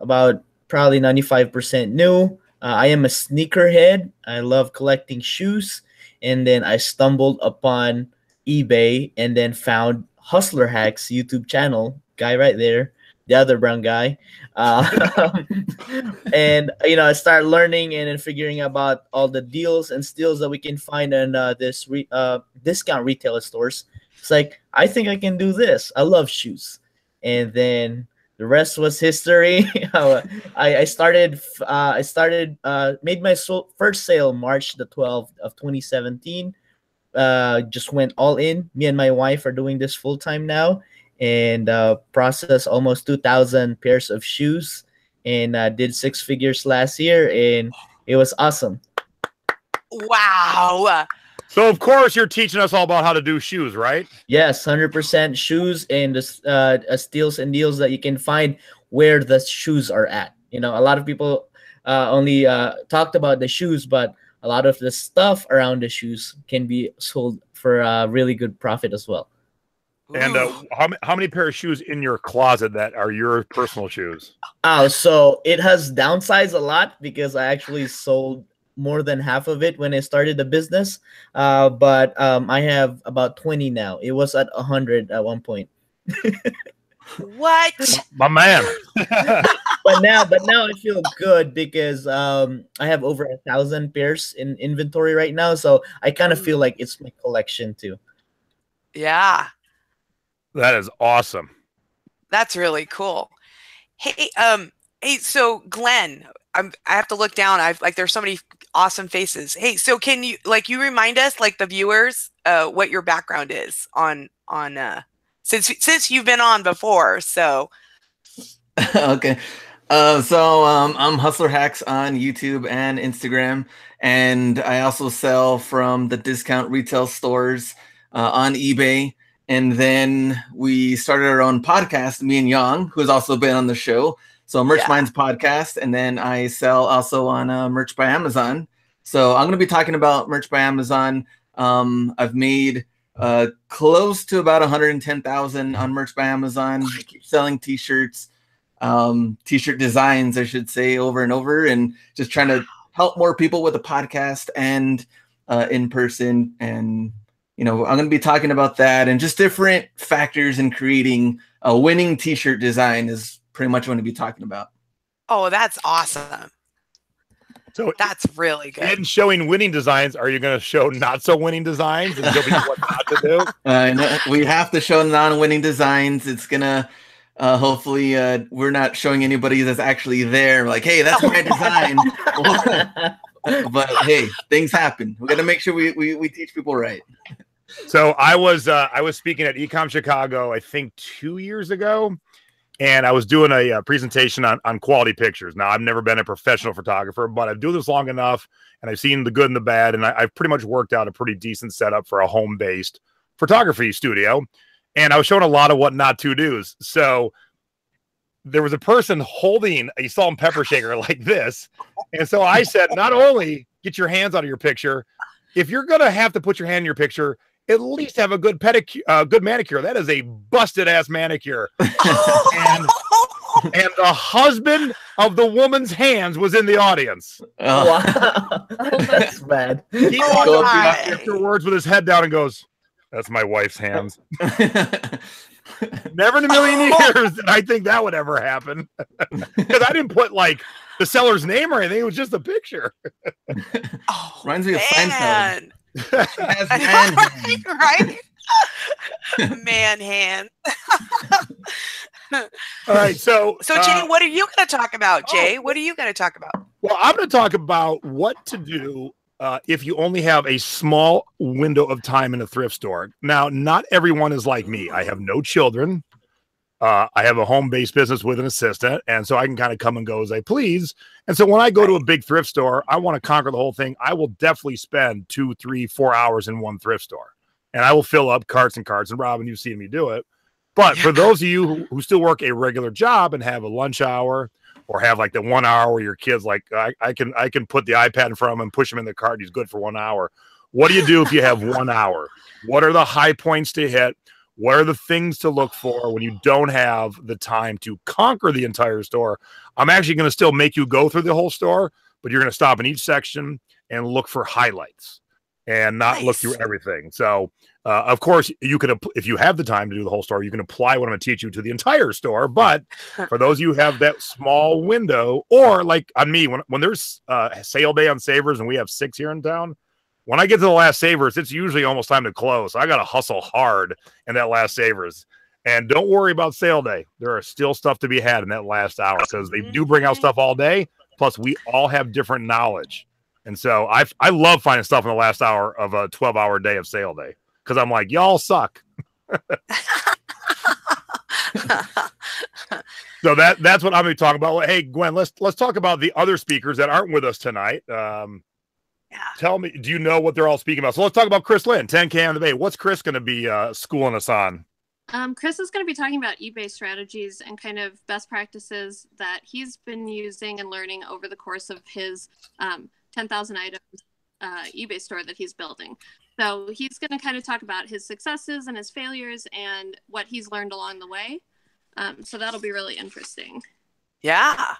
About probably 95% new. I am a sneakerhead. I love collecting shoes. And then I stumbled upon eBay and then found Hustler Hacks YouTube channel, guy right there, the other brown guy. And, you know, I started learning and then figuring about all the deals and steals that we can find in this discount retailer stores. It's like, I think I can do this. I love shoes. And then the rest was history. I made my first sale March the 12th of 2017. Just went all in. Me and my wife are doing this full time now, and processed almost 2,000 pairs of shoes, and did 6 figures last year, and it was awesome. Wow. So, of course, you're teaching us all about how to do shoes, right? Yes, 100% shoes and steals and deals that you can find where the shoes are at. You know, a lot of people only talked about the shoes, but a lot of the stuff around the shoes can be sold for a really good profit as well. And how many pair of shoes in your closet that are your personal shoes? Oh, so it has downsized a lot because I actually sold more than half of it when I started the business. But I have about 20 now. It was at 100 at one point. What? My man. but now I feel good because I have over 1,000 pairs in inventory right now. So I kind of feel like it's my collection too. Yeah. That is awesome. That's really cool. Hey, so Glenn, I have to look down. There's so many awesome faces. Hey, so can you you remind us, the viewers, what your background is on since you've been on before? So Okay. I'm Hustler Hacks on YouTube and Instagram, and I also sell from the discount retail stores on eBay. And then we started our own podcast, me and Yang, who has also been on the show. So Merch Minds podcast, and then I sell also on Merch by Amazon. So I'm going to be talking about Merch by Amazon. I've made close to about 110,000 on Merch by Amazon. I keep selling T-shirts, T-shirt designs, I should say, over and over, and just trying to help more people with the podcast and in person. And I'm going to be talking about that and just different factors in creating a winning T-shirt design is pretty much what I'm going to be talking about. Oh, that's awesome. So that's really good. In showing winning designs, are you going to show not so winning designs and show people what not to do? No, we have to show non-winning designs. It's going to hopefully we're not showing anybody that's actually there. Like, hey, that's my design. But hey, things happen. We got to make sure we teach people right. So I was speaking at Ecom Chicago, I think 2 years ago, and I was doing a presentation on quality pictures. Now, I've never been a professional photographer, but I've done this long enough, and I've seen the good and the bad, and I've pretty much worked out a pretty decent setup for a home-based photography studio. And I was showing a lot of what not to do's. So there was a person holding a salt and pepper shaker like this. And so I said, not only get your hands out of your picture, if you're going to have to put your hand in your picture, at least have a good pedicure, good manicure. That is a busted ass manicure. and the husband of the woman's hands was in the audience. Wow. That's bad. He walked up afterwards with his head down and goes, "That's my wife's hands." Never in a million years did I think that would ever happen. Because I didn't put the seller's name or anything. It was just a picture. Reminds me of Seinfeld. Right? Man hand. All right, so Jay, what are you going to talk about? Jay, what are you going to talk about? Well, I'm going to talk about what to do if you only have a small window of time in a thrift store. Now, not everyone is like me. I have no children. I have a home-based business with an assistant, and so I can kind of come and go as I please. And so when I go to a big thrift store, I want to conquer the whole thing. I will definitely spend 2, 3, 4 hours in one thrift store, and I will fill up carts and carts. And Robin, you've seen me do it. But for those of you who still work a regular job and have a lunch hour or have the 1 hour where your kid's I can put the iPad in front of him and push him in the cart. He's good for 1 hour. What do you do if you have 1 hour? What are the high points to hit? What are the things to look for when you don't have the time to conquer the entire store? I'm actually going to still make you go through the whole store, but you're going to stop in each section and look for highlights and not look through everything. So, of course, you can, if you have the time to do the whole store, you can apply what I'm going to teach you to the entire store. But for those of you who have that small window, or like on me, when there's sale day on Savers and we have 6 here in town, when I get to the last Savers, it's usually almost time to close. I got to hustle hard in that last Savers. And don't worry about sale day. There are still stuff to be had in that last hour because they do bring out stuff all day. Plus, we all have different knowledge. And so I love finding stuff in the last hour of a 12-hour day of sale day because I'm like, y'all suck. So that's what I'm going to be talking about. Hey, Gwen, let's talk about the other speakers that aren't with us tonight. Tell me, do you know what they're all speaking about? So let's talk about Chris Lynn, 10K on the Bay. What's Chris going to be schooling us on? Chris is going to be talking about eBay strategies and kind of best practices that he's been using and learning over the course of his 10,000 items eBay store that he's building. So he's going to kind of talk about his successes and his failures and what he's learned along the way. So that'll be really interesting. Yeah.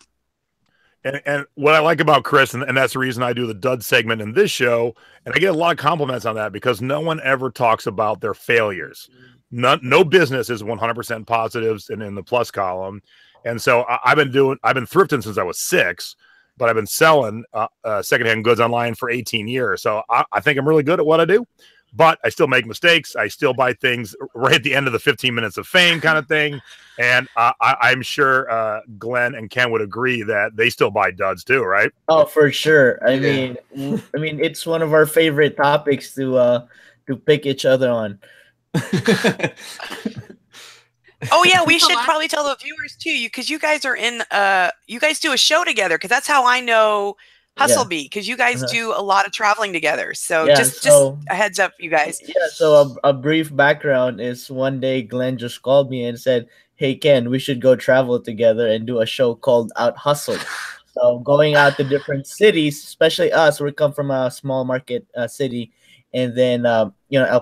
And what I like about Chris, and that's the reason I do the dud segment in this show, and I get a lot of compliments on that because no one ever talks about their failures. No business is 100% positives and in the plus column. And so I've been thrifting since I was 6, but I've been selling secondhand goods online for 18 years. So I think I'm really good at what I do, but I still make mistakes. I still buy things right at the end of the 15 minutes of fame kind of thing. And I'm sure Glenn and Ken would agree that they still buy duds too, right? Oh, for sure. I mean, it's one of our favorite topics to pick each other on. Oh yeah, we should probably tell the viewers too, because you guys are in you guys do a show together, because that's how I know Hustlebee, because you guys do a lot of traveling together. So just a heads up, you guys. Yeah, so a brief background is one day Glenn just called me and said, "Hey Ken, we should go travel together and do a show called Out Hustled." So going out to different cities, especially us, we come from a small market city. And then, El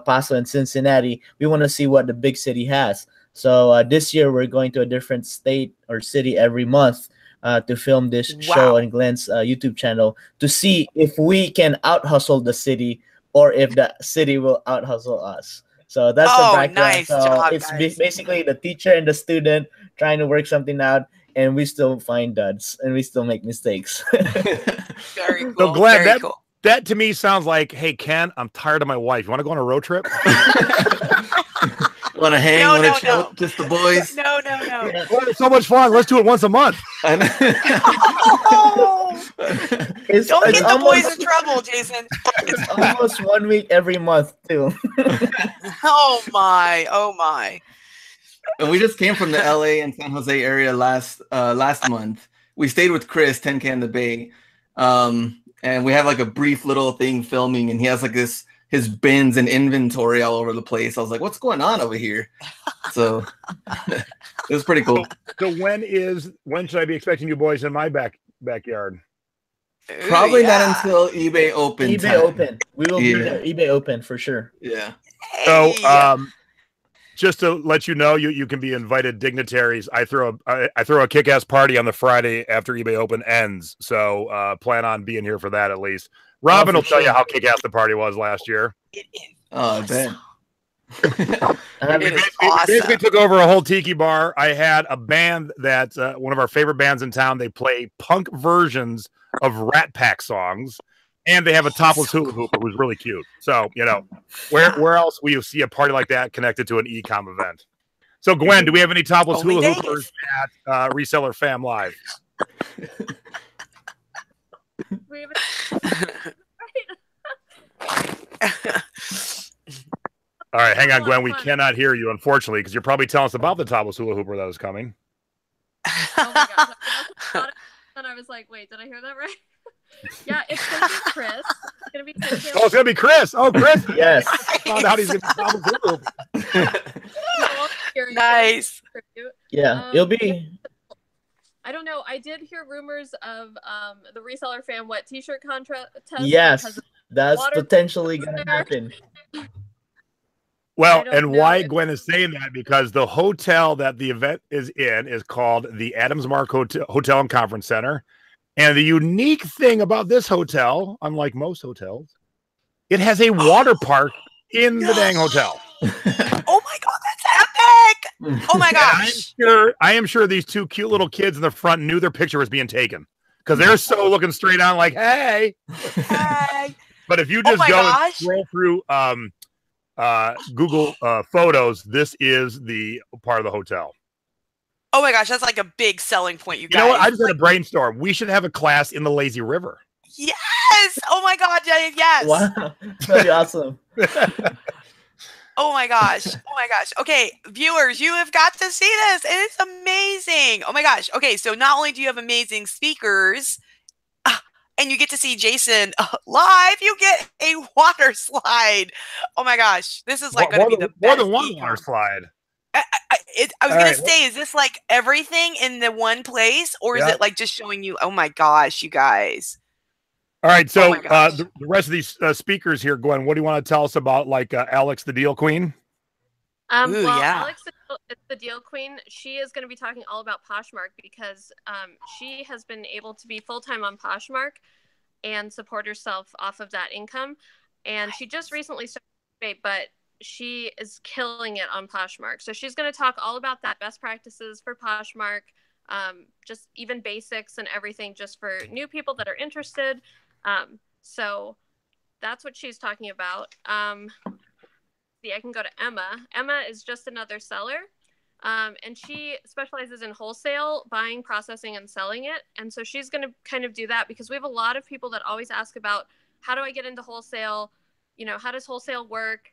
Paso and Cincinnati, we want to see what the big city has. So this year, we're going to a different state or city every month to film this show on Glenn's YouTube channel to see if we can out-hustle the city or if the city will out-hustle us. So that's the background. Nice job, it's guys. basically the teacher and the student trying to work something out, and we still find duds, and we still make mistakes. Very cool. So Glenn, Very cool. That to me sounds like, hey, Ken, I'm tired of my wife. You want to go on a road trip? Want to hang? Want to chill? Just the boys? No. Well, it's so much fun. Let's do it once a month. Don't get the boys in trouble, Jason. It's almost 1 week every month, too. Oh, my. And we just came from the LA and San Jose area last month. We stayed with Chris, 10K in the Bay. And we have like a brief little thing filming, and he has like his bins and inventory all over the place. I was like, what's going on over here? So it was pretty cool. So when should I be expecting you boys in my backyard? Probably not until eBay open. Open. We will be there. eBay open for sure. Yeah. So just to let you know, you can be invited dignitaries. I throw a kick-ass party on the Friday after eBay Open ends. So plan on being here for that at least. Robin will tell you how kick-ass the party was last year. It is. Oh, I bet. We basically took over a whole tiki bar. I had a band that's one of our favorite bands in town. They play punk versions of Rat Pack songs. And they have a topless hula hooper who's really cute. So, where else will you see a party like that connected to an e-com event? So, Gwen, do we have any topless hula hoopers at ReSeller Fam Live? All right, hang on, Gwen. We cannot hear you, unfortunately, because you're probably telling us about the topless hula hooper that is coming. Oh my gosh. And I was like, wait, did I hear that right? Yeah, it's going to be Chris. It's going to be Chris. Oh, it's going to be Chris. Oh, Chris. Yes. I found out he's going to be topless hula hooper. Nice. Yeah, it'll be. I don't know. I did hear rumors of the ReSeller Fam Wet T-shirt contest. Yes, that's potentially going to happen. Well, and why Gwen is saying that, because the hotel that the event is in is called the Adams Mark Hotel and Conference Center. And the unique thing about this hotel, unlike most hotels, it has a water park in the dang hotel. Oh my God, that's epic! Oh my gosh. I am sure these two cute little kids in the front knew their picture was being taken, because they're so looking straight on like, hey. Hey. But if you just and scroll through Google Photos, this is the part of the hotel. Oh my gosh, that's like a big selling point, you guys. You know what? I just had a brainstorm. We should have a class in the lazy river. Yes! Oh my God, yes. Wow. That'd awesome. Oh my gosh. Oh my gosh. Okay, viewers, you have got to see this. It is amazing. Oh my gosh. Okay, so not only do you have amazing speakers, and you get to see Jason live, you get a water slide. Oh my gosh. This is like going to be the best. More than one water slide. I was going to say, is this like everything in the one place, or is it like just showing you, oh my gosh, you guys? All right. So the rest of these speakers here, Gwen, what do you want to tell us about like Alex, the Deal Queen? Alex is the Deal Queen. She is going to be talking all about Poshmark because she has been able to be full-time on Poshmark and support herself off of that income. And she just recently started, but she is killing it on Poshmark. So she's going to talk all about that, best practices for Poshmark, just even basics and everything just for new people that are interested. So that's what she's talking about. I can go to Emma. Emma is just another seller. And she specializes in wholesale, buying, processing, and selling it. And so she's going to kind of do that because we have a lot of people that always ask about, how do I get into wholesale? You know, how does wholesale work?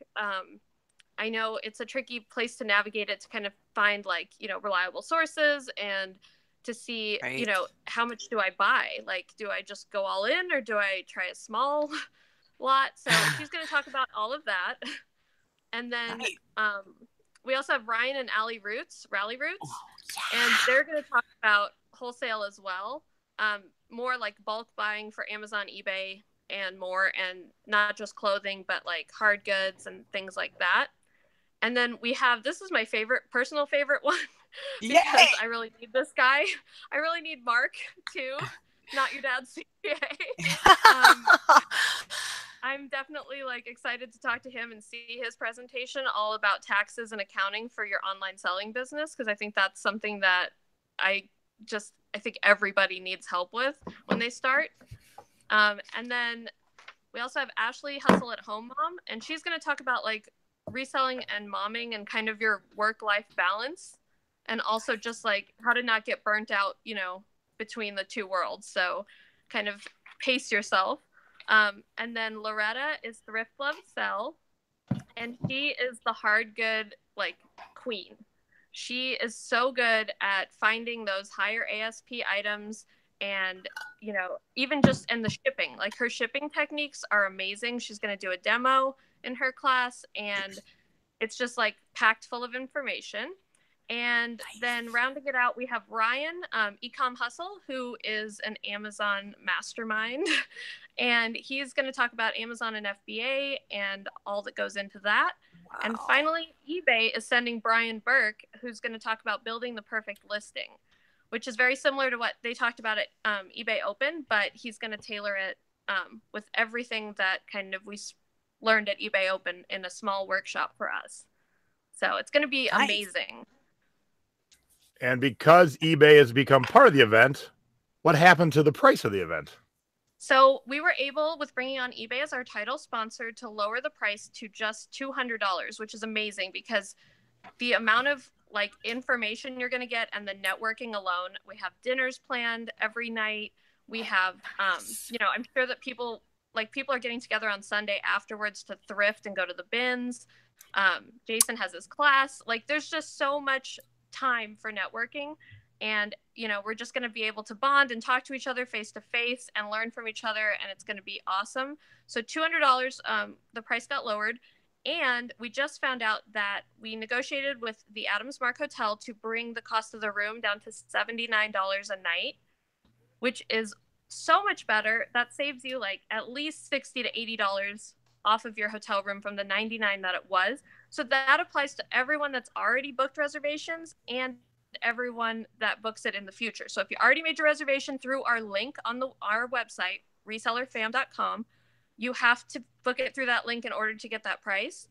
I know it's a tricky place to navigate it, to kind of find like, you know, reliable sources and to see, you know, how much do I buy? Like, do I just go all in or do I try a small lot? So she's going to talk about all of that. And then we also have Ryan and Rally Roots, and they're going to talk about wholesale as well, more like bulk buying for Amazon, eBay, and more, and not just clothing, but like hard goods and things like that. And then we have, this is my personal favorite one, because I really need this guy. I really need Mark too, not your dad's CPA. I'm definitely like excited to talk to him and see his presentation all about taxes and accounting for your online selling business, because I think that's something that I think everybody needs help with when they start. And then we also have Ashley, Hustle at Home Mom, and she's going to talk about like reselling and momming and kind of your work-life balance, and also just like how to not get burnt out, you know, between the two worlds. So kind of pace yourself. And then Loretta is Thrift Love Sell, and she is the hard good like queen. She is so good at finding those higher ASP items, and you know, even just in the shipping, like her shipping techniques are amazing. She's going to do a demo in her class, and it's just like packed full of information. And then rounding it out, we have Ryan, Ecom Hustle, who is an Amazon mastermind. And he's going to talk about Amazon and FBA and all that goes into that. Wow. And finally, eBay is sending Brian Burke, who's going to talk about building the perfect listing, which is very similar to what they talked about at eBay Open, but he's going to tailor it with everything that kind of we learned at eBay Open in a small workshop for us. So it's going to be amazing. And because eBay has become part of the event, what happened to the price of the event? So we were able, with bringing on eBay as our title sponsor, to lower the price to just $200, which is amazing because the amount of like information you're going to get and the networking alone. We have dinners planned every night. We have, you know, I'm sure that people are getting together on Sunday afterwards to thrift and go to the bins. Jason has his class. Like, there's just so much time for networking, and you know, we're just going to be able to bond and talk to each other face to face and learn from each other, and it's going to be awesome. So $200, the price got lowered, and we just found out that we negotiated with the Adams Mark Hotel to bring the cost of the room down to $79 a night, which is so much better. That saves you like at least $60 to $80 off of your hotel room from the $99 that it was. So that applies to everyone that's already booked reservations and everyone that books it in the future. So if you already made your reservation through our link on our website, resellerfam.com, you have to book it through that link in order to get that price.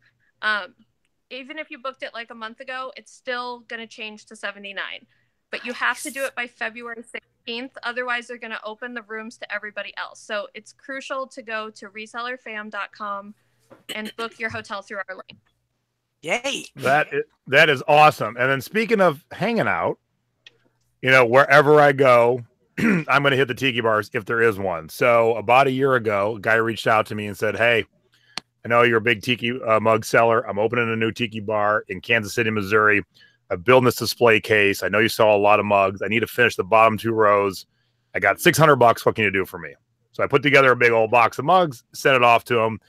Even if you booked it like a month ago, it's still going to change to $79. But you have to do it by February 16th. Otherwise, they're going to open the rooms to everybody else. So it's crucial to go to resellerfam.com and book your hotel through our link. Yay. That is awesome. And then speaking of hanging out, you know, wherever I go, I'm going to hit the Tiki bars if there is one. So about a year ago, a guy reached out to me and said, hey, I know you're a big Tiki mug seller. I'm opening a new Tiki bar in Kansas City, Missouri. I'm building this display case. I know you saw a lot of mugs. I need to finish the bottom 2 rows. I got $600. What can you do for me? So I put together a big old box of mugs, sent it off to him.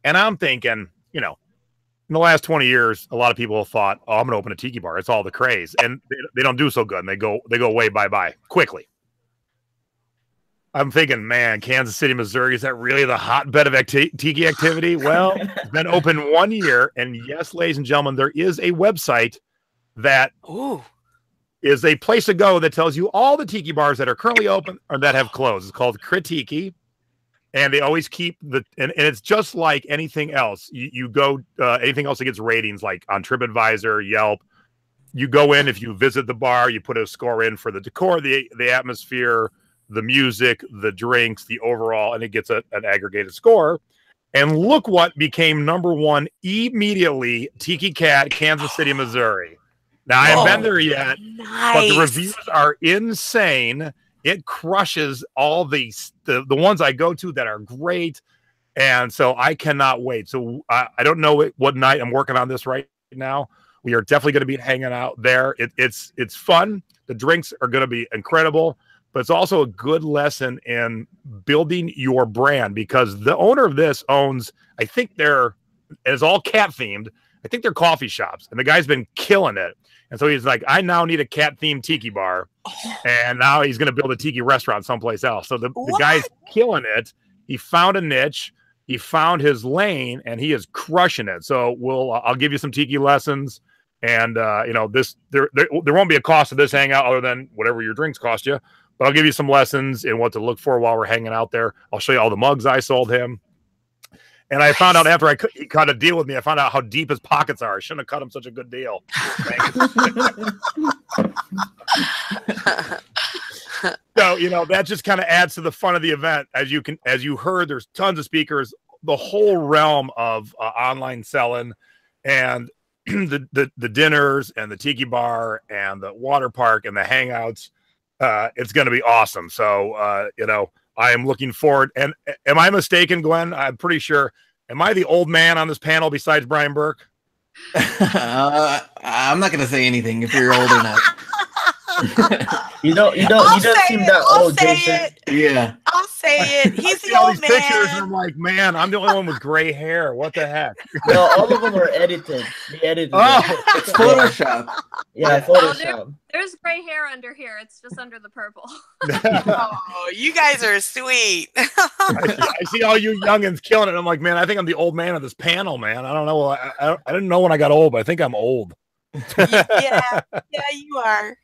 And I'm thinking, you know, in the last 20 years, a lot of people have thought, "Oh, I'm going to open a tiki bar. It's all the craze," and they don't do so good, and they go way bye quickly. I'm thinking, man, Kansas City, Missouri, is that really the hotbed of tiki activity? Well, it's been open 1 year, and yes, ladies and gentlemen, there is a website that is a place to go that tells you all the tiki bars that are currently open or that have closed. It's called Tiki, and they always keep and it's just like anything else. You go anything else that gets ratings, like on TripAdvisor, Yelp. You go in, if you visit the bar, you put a score in for the decor, the atmosphere, the music, the drinks, the overall, and it gets an aggregated score. And look what became #1 immediately: Tiki Cat, Kansas City, Missouri. Now, I haven't been there yet, but the reviews are insane. It crushes all the ones I go to that are great. And so I cannot wait. So I don't know what night I'm working on this right now. We are definitely going to be hanging out there. It's fun. The drinks are going to be incredible. But it's also a good lesson in building your brand, because the owner of this owns, I think it's all cat themed. I think they're coffee shops, and the guy's been killing it. And so he's like, I now need a cat themed tiki bar. And now he's going to build a tiki restaurant someplace else. So the guy's killing it. He found a niche. He found his lane, and he is crushing it. So I'll give you some tiki lessons. And, there won't be a cost to this hangout other than whatever your drinks cost you. But I'll give you some lessons in what to look for while we're hanging out there. I'll show you all the mugs I sold him. And I found out after he cut a deal with me, I found out how deep his pockets are. I shouldn't have cut him such a good deal. So, that just kind of adds to the fun of the event. As you heard, there's tons of speakers, the whole realm of online selling, and the dinners and the tiki bar and the water park and the hangouts. It's going to be awesome. So, I am looking forward. And am I mistaken, Gwen? I'm pretty sure. Am I the old man on this panel besides Brian Burke? I'm not going to say anything if you're old or not. You don't seem that old, Jason. Yeah. I'll say it. He's the all old these man. pictures, and I'm like, man, I'm the only one with gray hair. What the heck? No, all of them are edited. They edited. It's Photoshop. Yeah, Photoshop. There's gray hair under here. It's just under the purple. Oh, you guys are sweet. I see all you youngins killing it. I'm like, man, I think I'm the old man of this panel, man. I don't know. I didn't know when I got old, but I think I'm old. Yeah, you are.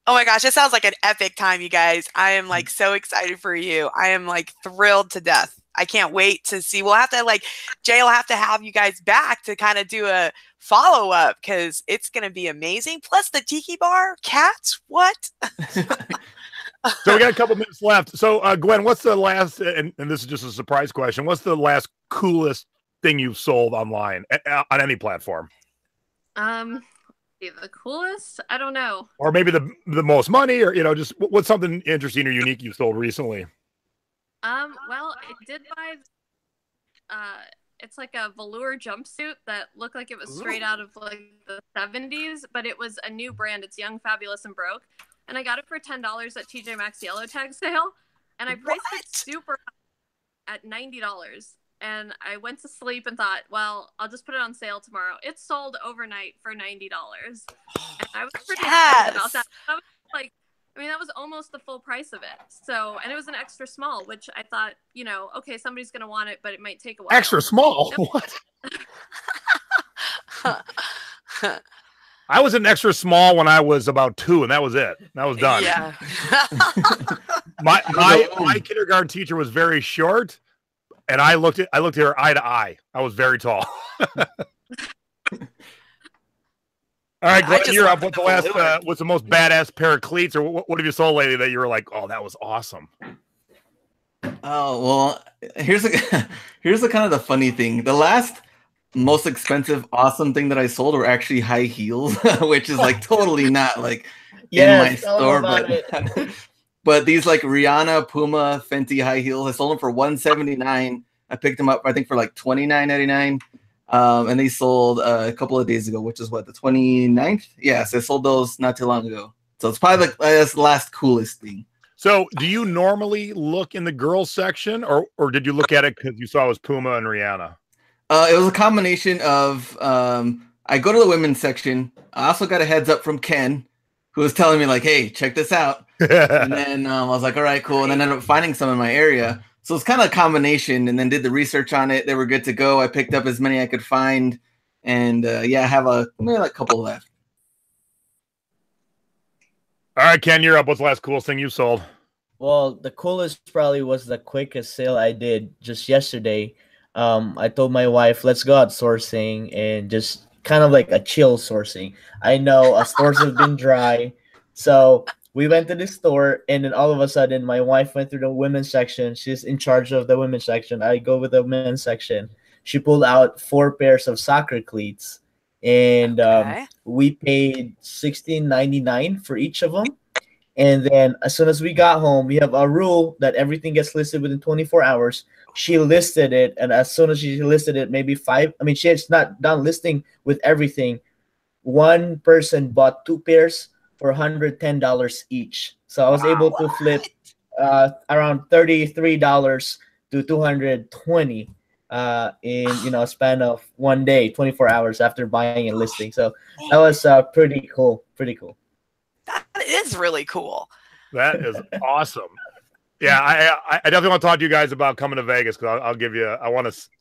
Oh my gosh, it sounds like an epic time, you guys. I am like so excited for you. I am like thrilled to death. I can't wait to see. We'll have to Jay will have to have you guys back to kind of do a follow-up, because it's going to be amazing. Plus the tiki bar, cats, what? So we got a couple minutes left. So Gwen, what's the last, and this is just a surprise question, what's the last coolest thing you've sold online on any platform? The coolest? I don't know. Or maybe the most money, or just what's something interesting or unique you've sold recently? Well, I did buy it's like a velour jumpsuit that looked like it was straight out of like the 70s, but it was a new brand. It's Young, Fabulous, and Broke. And I got it for $10 at TJ Maxx Yellow Tag sale. And I priced it super high at $90. And I went to sleep and thought, well, I'll just put it on sale tomorrow. It sold overnight for $90. And I was pretty excited about that. That was almost the full price of it. So, and it was an extra small, which I thought, okay, somebody's going to want it, but it might take a while. Extra small? What? I was an extra small when I was about 2, and that was it. That was done. Yeah. my kindergarten teacher was very short, and I looked at her eye to eye. I was very tall. All right, Glenn, you're up. What's the most badass pair of cleats, or what have you sold lately that you were like, oh, that was awesome? Oh, well, here's the kind of the funny thing. The last most expensive, awesome thing that I sold were actually high heels, which is like totally not like in my store, but these like Rihanna, Puma, Fenty high heels, I sold them for $179. I picked them up, I think, for like $29.99. And they sold a couple of days ago, which is the 29th? Yes, I sold those not too long ago. So it's probably that's the last coolest thing. So do you normally look in the girls section or did you look at it because you saw it was Puma and Rihanna? It was a combination of I go to the women's section. I also got a heads up from Ken, who was telling me like, "Hey, check this out." And then I was like, "All right, cool." And then I ended up finding some in my area. So it's kind of a combination. And then did the research on it. They were good to go. I picked up as many I could find, and yeah, I have maybe like a couple left. All right, Ken, you're up. What's the last coolest thing you sold? Well, the coolest probably was the quickest sale I did just yesterday. I told my wife, let's go out sourcing and just kind of like a chill sourcing. I know our stores have been dry. So we went to the store, and then all of a sudden my wife went through the women's section. She's in charge of the women's section. I go with the men's section. She pulled out 4 pairs of soccer cleats, and we paid $16.99 for each of them. And then as soon as we got home, we have a rule that everything gets listed within 24 hours. She listed it, and as soon as she listed it, she's not done listing with everything. One person bought 2 pairs for $110 each. So I was able to flip around $33 to $220 in a span of one day, 24 hours after buying and listing. So that was pretty cool. That is really cool. That is awesome. Yeah, I definitely want to talk to you guys about coming to Vegas because I'll give you.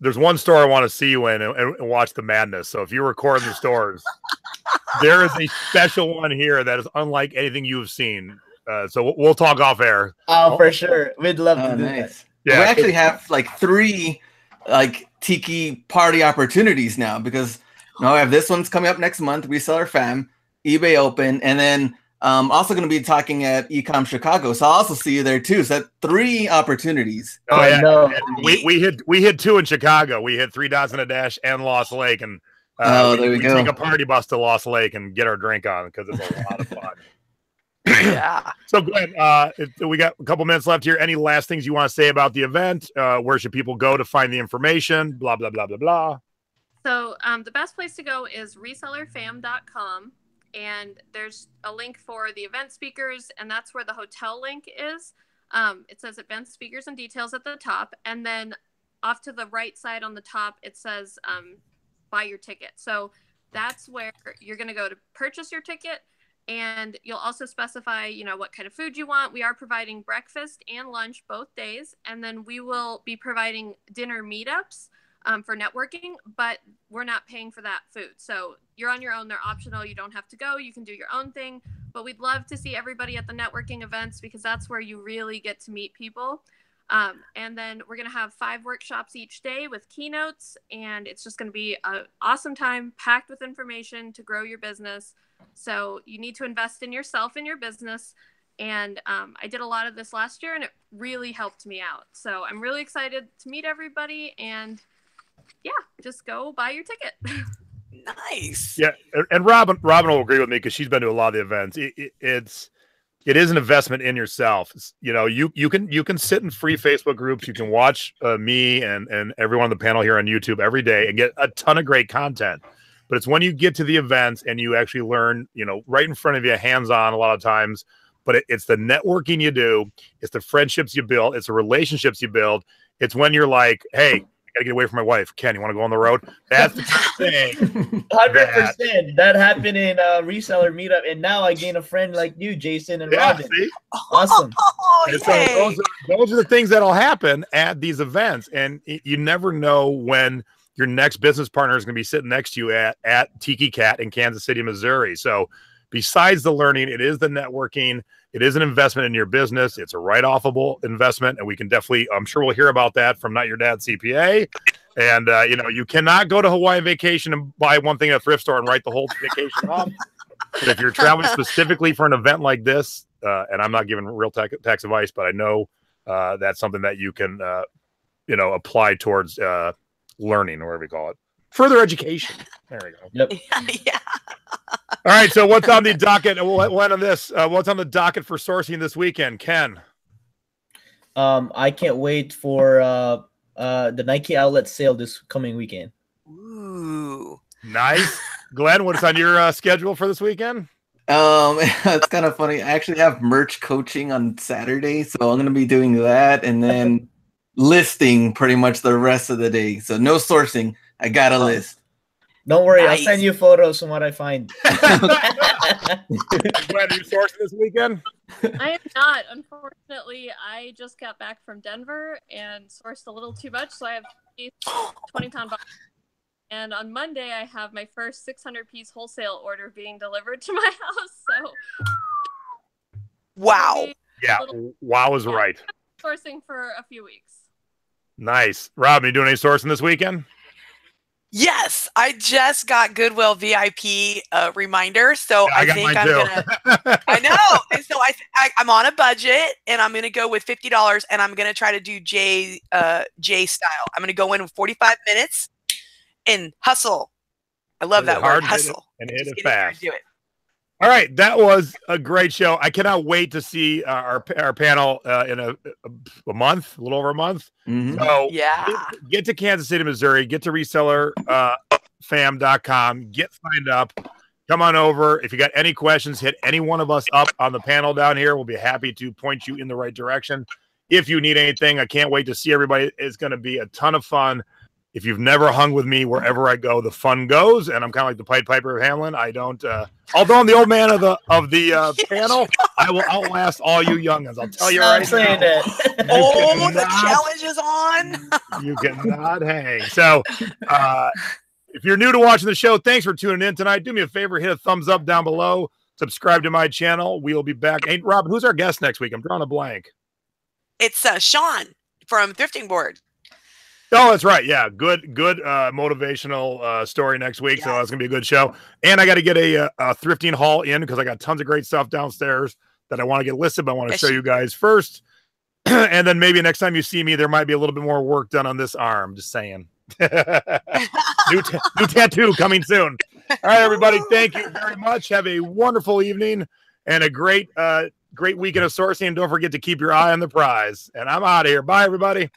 There's one store I want to see you in and watch the madness. So if you record the stores, there is a special one here that is unlike anything you've seen. So we'll talk off air. Oh, for sure, we'd love to do that. Yeah, we actually have like 3 like Tiki party opportunities now because I have this one's coming up next month. ReSeller Fam, eBay Open, and then. Also going to be talking at Ecom Chicago, so I'll also see you there too. So 3 opportunities. Oh yeah, no. we hit 2 in Chicago. We hit 3 Dots in a Dash and Lost Lake, and there we go. Take a party bus to Lost Lake and get our drink on because it's a lot of fun. Yeah. So Gwen, we got a couple minutes left here. Any last things you want to say about the event? Where should people go to find the information? Blah blah blah blah blah. So the best place to go is resellerfam.com. And there's a link for the event speakers, and that's where the hotel link is. It says event speakers and details at the top. And then off to the right side on the top, it says buy your ticket. So that's where you're going to go to purchase your ticket. And you'll also specify, what kind of food you want. We are providing breakfast and lunch both days. And then we will be providing dinner meetups for networking, but we're not paying for that food. So you're on your own. They're optional. You don't have to go. You can do your own thing. But we'd love to see everybody at the networking events because that's where you really get to meet people. And then we're going to have 5 workshops each day with keynotes. And it's just going to be an awesome time packed with information to grow your business. So you need to invest in yourself and your business. And I did a lot of this last year, and it really helped me out. So I'm really excited to meet everybody, and yeah, just go buy your ticket. Nice. Yeah, and Robin will agree with me because she's been to a lot of the events. It is an investment in yourself. You can sit in free Facebook groups. You can watch me and everyone on the panel here on YouTube every day and get a ton of great content. But it's when you get to the events and you actually learn, right in front of you, hands-on a lot of times. But it's the networking you do. It's the friendships you build. It's the relationships you build. It's when you're like, hey, I gotta get away from my wife. Ken, you want to go on the road? That's the kind of thing. 100%. That happened in reseller meetup, and now I gain a friend like you, Jason and Robin. See? Awesome. And so those are the things that'll happen at these events, and you never know when your next business partner is going to be sitting next to you at Tiki Cat in Kansas City, Missouri. So besides the learning, it is the networking. It is an investment in your business. It's a write-offable investment, and we can definitely, I'm sure we'll hear about that from Not Your Dad CPA. And, you cannot go to Hawaii vacation and buy one thing at a thrift store and write the whole vacation off. But if you're traveling specifically for an event like this, and I'm not giving real tax advice, but I know that's something that you can, apply towards learning, or whatever you call it. Further education. There we go. Yep. Yeah. All right. So what's on the docket? We'll end on this. What's on the docket for sourcing this weekend, Ken? I can't wait for the Nike outlet sale this coming weekend. Ooh. Nice. Glenn, what's on your schedule for this weekend? It's kind of funny. I actually have merch coaching on Saturday, so I'm gonna be doing that, and then listing pretty much the rest of the day. So no sourcing. I got a list. Don't worry, Nice. I'll send you photos from what I find. Gwen, are you sourcing this weekend? I am not. Unfortunately, I just got back from Denver and sourced a little too much, so I have 20-pound boxes. And on Monday, I have my first 600-piece wholesale order being delivered to my house. So, Wow. Yeah, wow is right. Sourcing for a few weeks. Nice. Rob, you doing any sourcing this weekend? Yes, I just got Goodwill VIP reminder, so Yeah, I think I'm gonna. I know, and so I'm on a budget, and I'm gonna go with $50, and I'm gonna try to do J style. I'm gonna go in with 45 minutes and hustle. I love that word, hustle, and hit Just it get in there and fast. do it. All right, that was a great show. I cannot wait to see our panel in a month, a little over a month. Mhm. So Yeah. get to Kansas City, Missouri. Get to ResellerFam.com. Get signed up. Come on over. If you got any questions, hit any one of us up on the panel down here. We'll be happy to point you in the right direction. If you need anything, I can't wait to see everybody. It's going to be a ton of fun. If you've never hung with me, wherever I go, the fun goes. And I'm kind of like the Pied Piper of Hamlin. I don't, although I'm the old man of the panel, I will outlast all you youngins. I'll tell you Stop right saying now. that. Oh, the challenge is on. You cannot hang. So, if you're new to watching the show, thanks for tuning in tonight. Do me a favor, hit a thumbs up down below. Subscribe to my channel. We'll be back. Hey, Rob, who's our guest next week? I'm drawing a blank. It's Sean from Thrifting Board. Oh, that's right. Yeah, good motivational story next week. So that's gonna be a good show. And I got to get a thrifting haul in because I got tons of great stuff downstairs that I want to get listed. But I want to show you guys first, and then maybe next time you see me, there might be a little bit more work done on this arm. Just saying. new tattoo coming soon. All right, everybody. Thank you very much. Have a wonderful evening and a great weekend of sourcing. And don't forget to keep your eye on the prize. And I'm out of here. Bye, everybody.